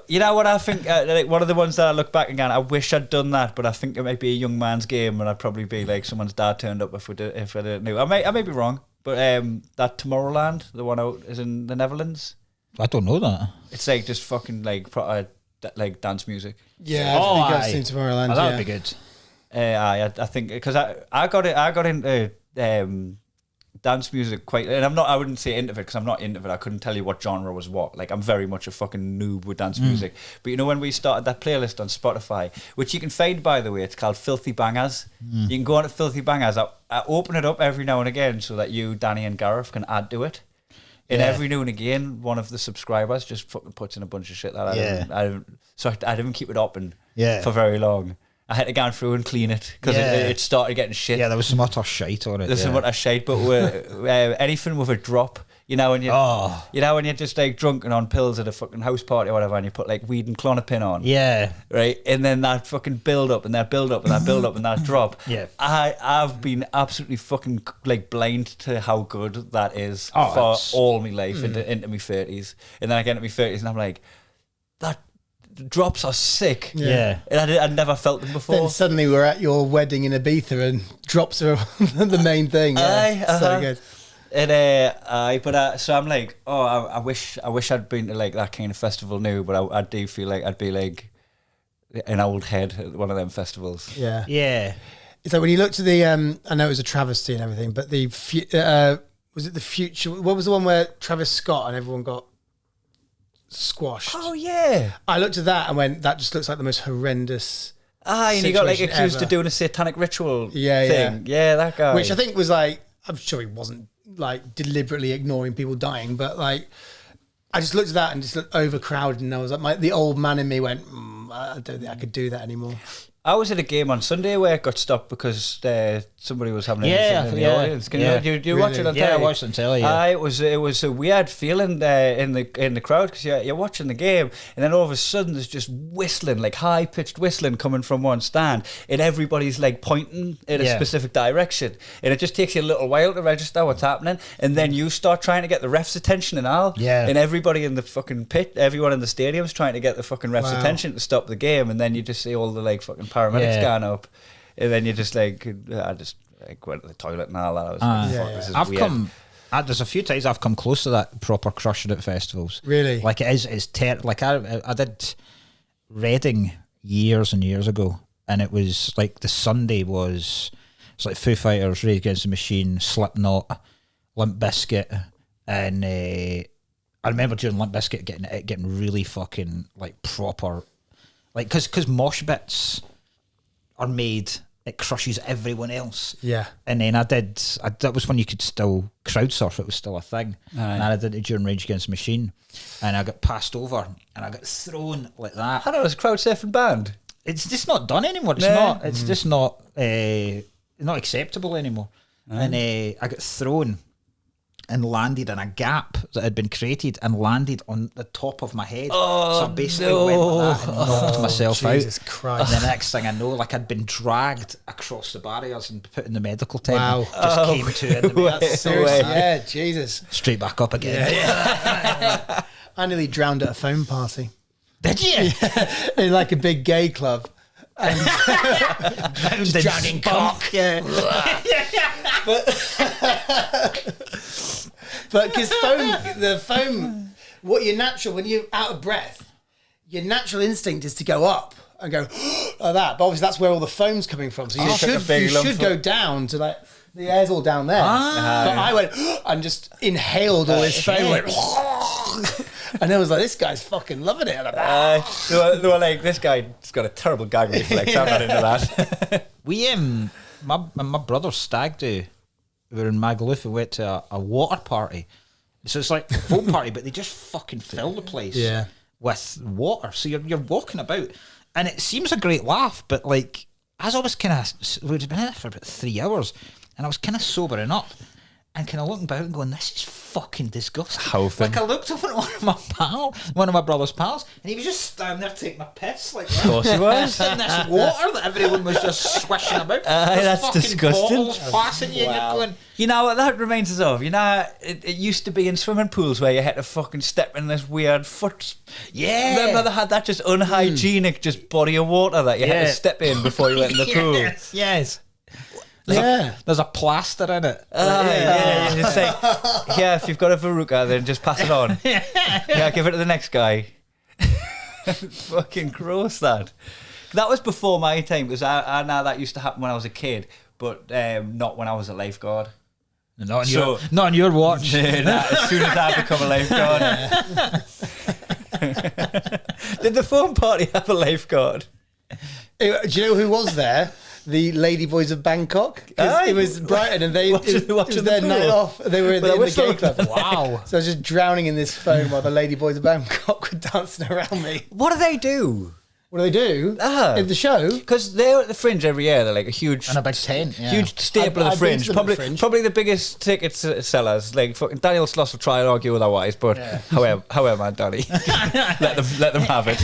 You know what I think? Like one of the ones that I look back again, I wish I'd done that, but I think it might be a young man's game, and I'd probably be like someone's dad turned up if I didn't know. I may be wrong, but that Tomorrowland, the one out is in the Netherlands. I don't know that. It's like just fucking like like dance music. Yeah, I think I've seen Tomorrowland. That'd be good. I think because I got into dance music quite, and I wouldn't say into it because I'm not into it. I couldn't tell you what genre was what. Like, I'm very much a fucking noob with dance music. But you know, when we started that playlist on Spotify, which you can find, by the way, it's called Filthy Bangers. You can go on to Filthy Bangers. I open it up every now and again so that you, Danny and Gareth can add to it. And every now and again, one of the subscribers just fucking puts in a bunch of shit that I didn't keep it open for very long. I had to go through and clean it because it started getting shit. Yeah, there was some utter shite on it. There's some utter shite, but anything with a drop, you know, when you're just like drunk and on pills at a fucking house party or whatever, and you put like weed and Klonopin on, right, and then that fucking build up and that build up and that build up and that drop. I've been absolutely fucking like blind to how good that is for all my life into my 30s, and then I get into my 30s and I'm like, that. Drops are sick. And I'd never felt them before. Then suddenly we're at your wedding in Ibiza and drops are the main thing. So good. And so I'm like, I wish I'd been to like that kind of festival now, but I do feel like I'd be like an old head at one of them festivals. Yeah. It's like when you look to the I know it was a travesty and everything, but the was it the future? What was the one where Travis Scott and everyone got squashed? Oh yeah, I looked at that and went, that just looks like the most horrendous. And he got like accused of doing a satanic ritual thing. Yeah, that guy. Which I think was like, I'm sure he wasn't like deliberately ignoring people dying, but like, I just looked at that and just looked overcrowded, and I was like, the old man in me went, I don't think I could do that anymore. I was at a game on Sunday where it got stopped because somebody was having in the audience. Can you watch it on telly? Yeah, I watched it on telly. It was a weird feeling in the crowd because you're watching the game and then all of a sudden there's just whistling, like high pitched whistling coming from one stand, and everybody's like pointing in a specific direction, and it just takes you a little while to register what's happening, and then you start trying to get the ref's attention and all. And everybody in the fucking pit, everyone in the stadium's trying to get the fucking ref's attention to stop the game, and then you just see all the like fucking paramedics going up, and then you just like, I just like went to the toilet and all that. I was like, fuck, this is weird. There's a few times I've come close to that proper crushing at festivals. Really? Like it's like I did Reading years and years ago, and it was like the Sunday was, it's like Foo Fighters, Rage Against the Machine, Slipknot, Limp Bizkit, and I remember during Limp Bizkit getting really fucking like proper, like because mosh bits are made, it crushes everyone else. And then that was when you could still crowd surf, it was still a thing. And I did it during Rage Against the Machine, and I got passed over and I got thrown like that. I thought it was a crowd surfing band. It's just not done anymore. It's just not acceptable anymore. And I got thrown and landed in a gap that had been created and landed on the top of my head. So I basically went like that and knocked myself out. Jesus Christ. And the next thing I know, like I'd been dragged across the barriers and put in the medical tent. Just came to in the That's seriously, yeah, Jesus. Straight back up again. I nearly drowned at a phone party. Did you? In like a big gay club. And Just drowning cock. But because the foam, when you're out of breath, your natural instinct is to go up and go like that. But obviously that's where all the foam's coming from. So you should go down to like, the air's all down there. But I went and just inhaled all this foam. And I was like, this guy's fucking loving it. They were like, this guy's got a terrible gag reflex. I'm not into that. We my brother's stag do. We were in Magaluf. We went to a water party. So it's like a foam party, but they just fucking fill the place with water. So you're walking about, and it seems a great laugh, but like as I was kind of, we'd been in it for about 3 hours, and I was kind of sobering up and kind of looking about and going, this is fucking disgusting. Like I looked over at one of my brother's pals, and he was just standing there taking a piss. Like, of course he was. In this water that everyone was just swishing about. That's fucking disgusting. Bottles passing you, and you're going, you know what that reminds us of? You know, it used to be in swimming pools where you had to fucking step in this weird foot. Yeah. Remember they had that just unhygienic just body of water that you had to step in before you went in the pool. Yes. There's a plaster in it. It's like, if you've got a verruca, then just pass it on. Give it to the next guy. Fucking gross, that. That was before my time, because I know that used to happen when I was a kid, but not when I was a lifeguard. Not on your watch. As soon as I become a lifeguard. Did the foam party have a lifeguard? Do you know who was there? The Ladyboys of Bangkok. It was Brighton, and it was their night off. They were in the gay club. Wow. So I was just drowning in this foam while the Ladyboys of Bangkok were dancing around me. What do they do? What do they do in the show? Because they're at the Fringe every year. They're like a huge... And a big tent, yeah. Huge staple of the Fringe. Probably the biggest ticket sellers. Like fucking Daniel Sloss will try and argue otherwise, but however, man, Danny, let them have it.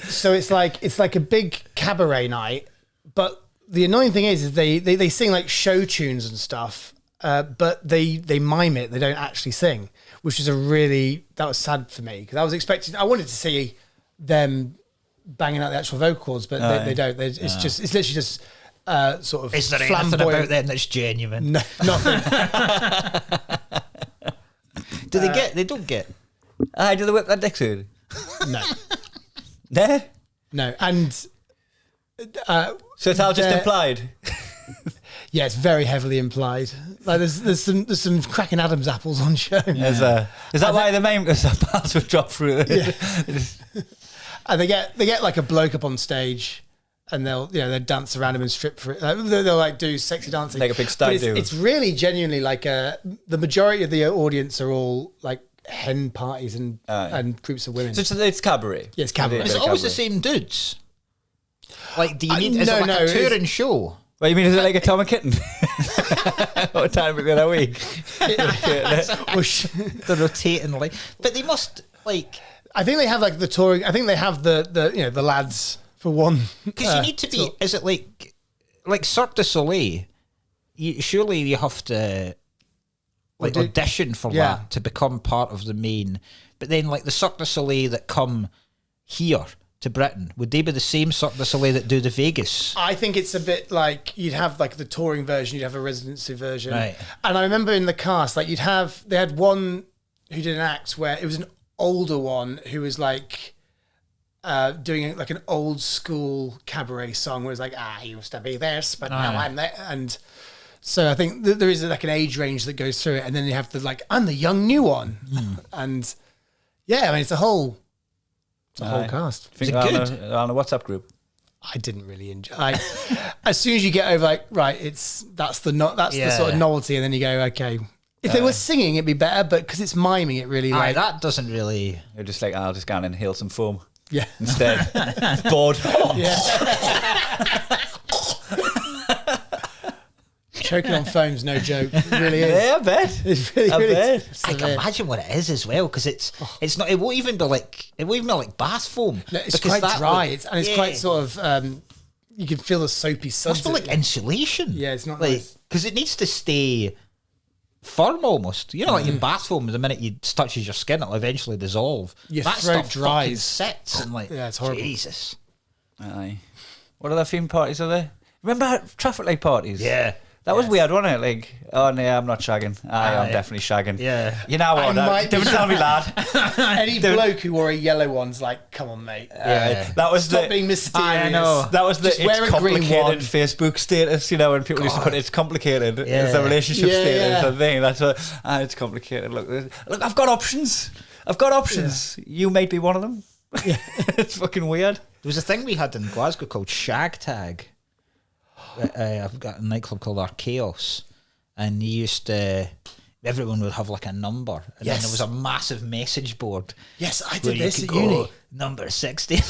So it's like a big cabaret night, but the annoying thing is they sing like show tunes and stuff, but they mime it. They don't actually sing, which is that was sad for me because I wanted to see them banging out the actual vocals, but they don't. It's literally just sort of. Is there anything about them that's genuine? No, nothing. Do they get? They don't get. Do they whip that dick suit? No. No? No, and So it's all just implied? Yeah, it's very heavily implied. Like there's some cracking Adam's apples on show. Is that why the main parts would drop through? And they get like a bloke up on stage, and they'll dance around him and strip for it. They'll like do sexy dancing, like a big stag do. It's really genuinely like the majority of the audience are all like hen parties and groups of women. So it's cabaret. Yeah, it's cabaret. Is it always the same dudes? Like, do you need? Is it like a touring show? What you mean? Is it like a Tom and Kitten? What time the other week? The rotating like, but they must like. I think they have like the touring. I think they have the the lads for one. Because you need to be. Is it like Cirque du Soleil? Surely you have to like audition for that to become part of the main. But then like the Cirque du Soleil that come here to Britain, would they be the same Cirque du Soleil that do the Vegas? I think it's a bit like you'd have like the touring version, you'd have a residency version. Right. And I remember in the cast, like they had one who did an act where it was an older one who was like doing like an old school cabaret song where it's like, I used to be this, but now I'm there. And so I think there is like an age range that goes through it. And then you have the like, I'm the young new one. And yeah, I mean, it's a whole cast. Is it good? On a WhatsApp group. I didn't really enjoy. As soon as you get over, like, right, that's the sort of novelty, and then you go, okay. If they were singing, it'd be better, but because it's miming, it really like that doesn't really. You're just like, I'll just go and inhale some foam. Yeah. Instead, bored. Yeah. Choking on foam's no joke. It really is. Yeah, I bet. It's really I can imagine what it is as well, because it's not. It won't even be like bath foam. No, it's quite dry. It's quite sort of. You can feel the soapy suds. It's like insulation. Yeah, it's not like nice because it needs to stay firm almost. You know, like in bath foam, the minute it touches your skin, it'll eventually dissolve. Your that throat stuff dries, sits, and like it's horrible. Jesus. Aye. What other theme parties are there? Remember traffic light parties? Yeah. That was weird, wasn't it? Like, oh no, I'm not shagging. I'm definitely shagging. Yeah. You know what? Don't tell me, lad. Any bloke who wore a yellow one's like, come on, mate. That was Stop being mysterious. I know. That was Just the wear it's a green complicated one. Facebook status, you know, when people used to put it's complicated. Yeah. It's a relationship Yeah, status yeah. and thing. That's what it's complicated. Look, I've got options. Yeah. You might be one of them. Yeah. It's fucking weird. There was a thing we had in Glasgow called Shag Tag. I've got a nightclub called Archaeos, and you used to. Everyone would have like a number, and then there was a massive message board. Yes, I did where this you at could go, uni. Number 69.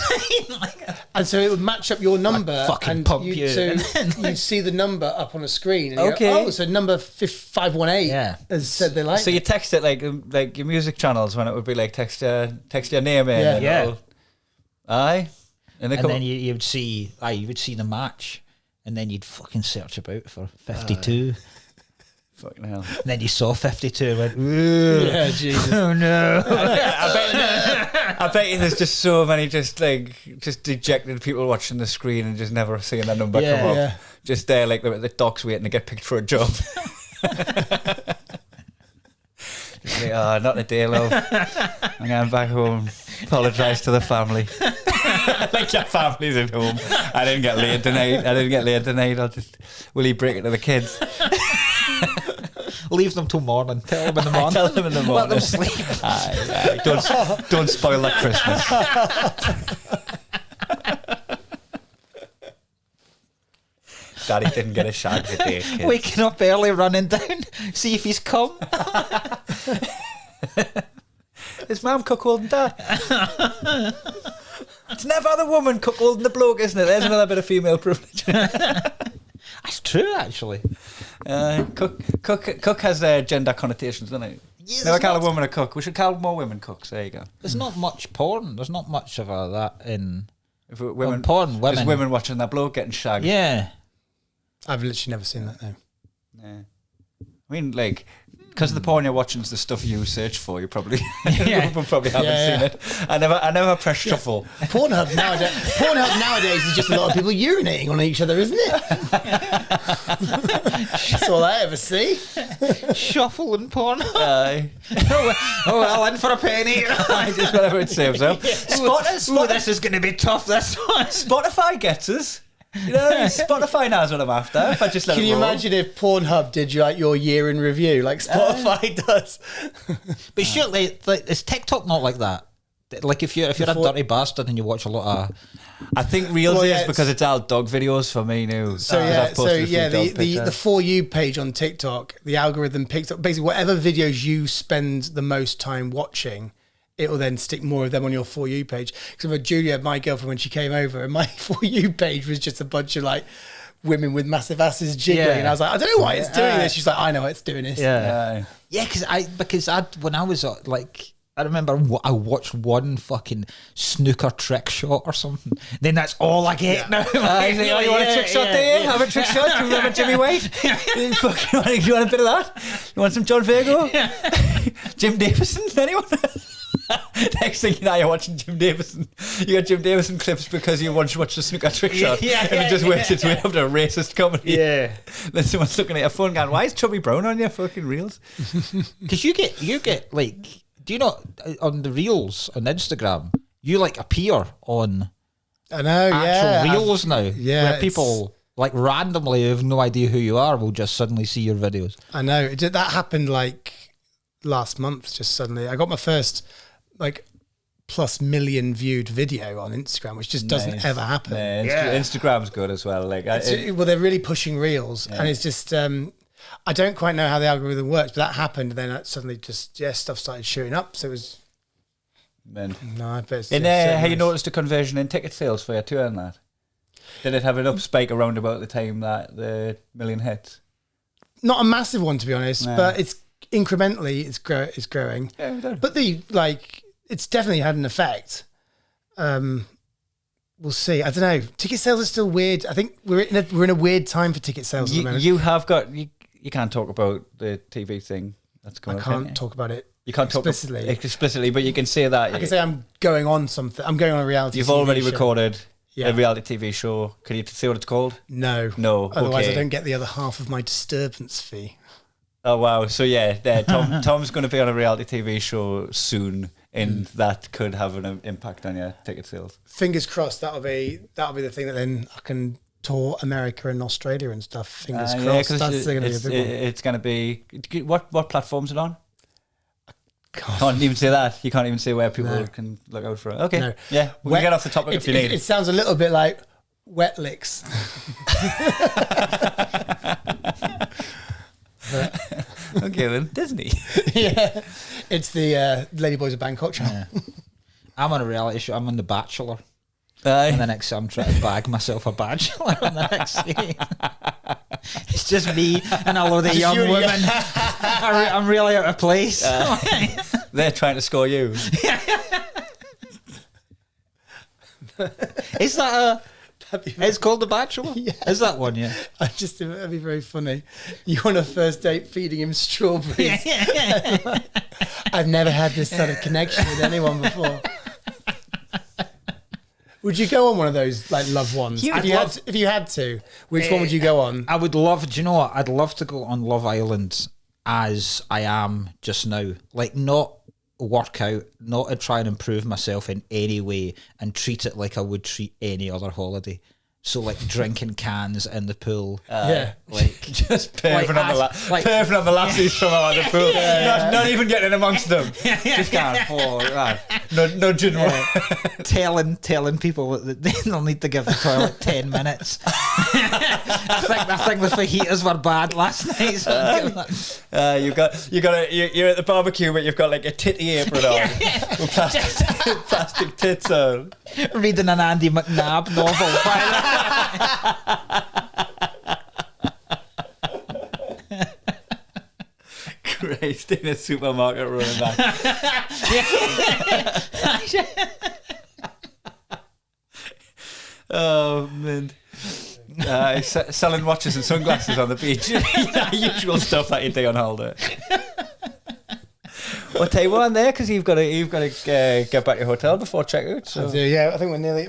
And so it would match up your number, fucking and pump you. so you'd see the number up on a screen. And Okay. you go, so number 518 has said they like. So you text it like your music channels when it would be like text your name in. Yeah. And Yeah. Aye. And then you would see the match, and then you'd fucking search about for 52. Fucking hell. And then you saw 52 and went, ooh. Yeah, Jesus. Oh no. I bet you there's just so many just dejected people watching the screen and just never seeing that number come up. Yeah. Just there like the docks waiting to get picked for a job. Just like, oh, not today, love. I'm going back home. Apologise to the family. Like your family's at home. I didn't get laid tonight. Will you break it to the kids? Leave them till morning. Tell them in the morning. Tell them in the morning. Let them sleep. Aye. Don't spoil that Christmas. Daddy didn't get a shag today, kid. Waking up early, running down, see if he's come. Is mum cuckolding dad? It's never the woman cuckolding the bloke, isn't it? There's another bit of female privilege. That's true, actually. Cook has gender connotations, doesn't it? Yeah, Never call a woman a cook. We should call more women cooks. There you go. There's not much porn. There's not much of that in If women, porn. Women. Just women watching that bloke getting shagged. Yeah. I've literally never seen that, no. Yeah. I mean, like, because the porn you're watching is the stuff you search for, you probably, you probably haven't seen it. I never press shuffle. Pornhub nowadays is just a lot of people urinating on each other, isn't it? That's all I ever see. Shuffle and porn. Aye. Oh, well, in for a penny. Just whatever it saves up. Ooh, this is going to be tough, this one. Spotify gets us. You know, Spotify knows what I'm after. If I just let Can it you roll. imagine if Pornhub did your year in review like Spotify does? But surely, like, is TikTok not like that? Like, if you're a dirty bastard and you watch a lot of... I think Reels Well, yeah, is because it's all dog videos for me now. So the For You page on TikTok, the algorithm picks up basically whatever videos you spend the most time watching, it will then stick more of them on your For You page. Because with Julia, my girlfriend, when she came over, and my For You page was just a bunch of like women with massive asses jiggling, and I was like, I don't know why it's doing this. She's like, I know why it's doing this. Yeah, because when I was like, I remember I watched one fucking snooker trick shot or something. Then that's all I get now. You want a trick shot there? Have a trick shot? Do you remember Jimmy White? You want a bit of that? You want some John Virgo? Jim Davison? Anyone? Next thing you know, you're watching Jim Davison. You got Jim Davison clips because you once watched the snooker trick shot, and it just works its way up to a racist comedy. Yeah. Then someone's looking at your phone going, "Why is Chubby Brown on your fucking reels?" Because you get like, do you know on the reels on Instagram, you like appear on I know, actual reels now, yeah, where people like randomly who have no idea who you are will just suddenly see your videos. I know. That happened like last month, just suddenly. I got my first like plus million viewed video on Instagram, which just doesn't ever happen. Instagram's good as well. Like, well, they're really pushing reels, and it's just I don't quite know how the algorithm works, but that happened, and then suddenly just stuff started shooting up. So it was no, I bet. Have you noticed a conversion in ticket sales for your tour and that? Did it have an up spike around about the time that the million hits? Not a massive one, to be honest, but it's incrementally it's growing. Yeah, but it's definitely had an effect. We'll see. I don't know. Ticket sales are still weird. I think we're in a weird time for ticket sales at the moment. You have got you can't talk about the TV thing that's coming. I can't talk about it. You can't talk explicitly, but you can say that. I can say I'm going on something. I'm going on a reality. You've TV already show. recorded a reality TV show. Can you say what it's called? No. Otherwise, I don't get the other half of my disturbance fee. Oh wow! So Tom's going to be on a reality TV show soon, and that could have an impact on your ticket sales. Fingers crossed. That'll be the thing that then I can tour America and Australia and stuff. Fingers crossed. That's going to be a big one. It's going to be what platforms it on? God. Can't even say that. You can't even say where people can look out for it. Okay. No. Yeah, we can get off the topic if you need. It sounds a little bit like Wet Licks. Okay then, Disney. Yeah, it's the Ladyboys of Bangkok channel. Yeah. I'm on a reality show. I'm on The Bachelor. Aye. And the next I'm trying to bag myself a bachelor on the next scene. It's just me and a load of young women. I'm really out of place. They're trying to score you. Is that it's called The Bachelor? Yeah. Is that one, yeah? That'd be very funny. You on a first date feeding him strawberries. I've never had this sort of connection with anyone before. Would you go on one of those like Love Ones? If you had to, which one would you go on? I would love. Do you know what? I'd love to go on Love Island as I am just now. Like, not work out, not to try and improve myself in any way, and treat it like I would treat any other holiday. So like drinking cans in the pool. Yeah. Like Just perfing on the perfing on the lassies from out of the pool. Not even getting in amongst them. Just going, right. Nudging one. telling people that they'll need to give the toilet 10 minutes. I think the fajitas were bad last night. So You're at the barbecue, but you've got like a titty apron on with plastic tits on. reading an Andy McNabb novel. Christ, in a supermarket running back. Oh man. Selling watches and sunglasses on the beach. Usual stuff that you do on holiday. Well, tell you what, on there, because you've got to get back to your hotel before checkout. So. I think we're nearly.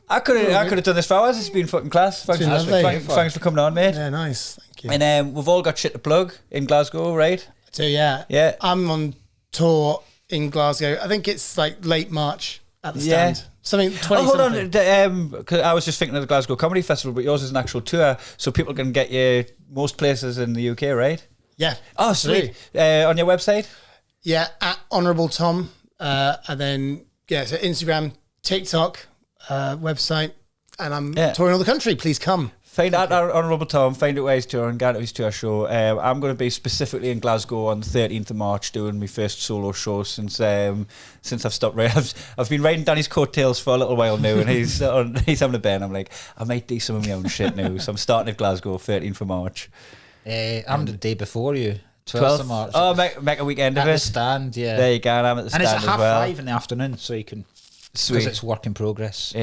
I could have done this for hours. It's been fucking class. Thanks for coming on, mate. Yeah, nice. Thank you. And we've all got shit to plug in Glasgow, right? So yeah. I'm on tour in Glasgow. I think it's like late March at the stand. Something 20 hold on. Cause I was just thinking of the Glasgow Comedy Festival, but yours is an actual tour, so people can get you most places in the UK, right? Yeah. Oh, sweet. On your website? Yeah, at Honourable Tom. And then, so Instagram, TikTok, website, and I'm touring all the country. Please come. Find out our Honourable Tom, find out where he's touring, get out his tour show. I'm going to be specifically in Glasgow on the 13th of March doing my first solo show since I've stopped riding. I've been riding Danny's coattails for a little while now, and he's having a band. I'm like, I might do some of my own shit now. So I'm starting at Glasgow, 13th of March. I'm the day before you, 12th of March. Oh, make a weekend of it. At the stand, yeah. There you go, I'm at the stand as well. And it's at 5:30 in the afternoon, so you can... Sweet. Because it's work in progress.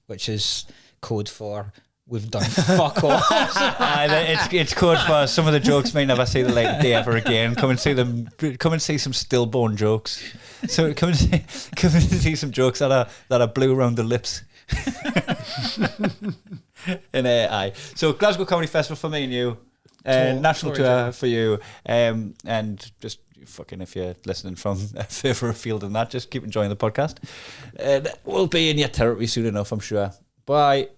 Which is code for... We've done fuck off. It's code for some of the jokes may never see the light of day ever again. Come and see some stillborn jokes. So come and see some jokes that are blue around the lips. So Glasgow Comedy Festival for me and you, national tour for you, and just fucking if you're listening from further afield than that, just keep enjoying the podcast. We'll be in your territory soon enough, I'm sure. Bye.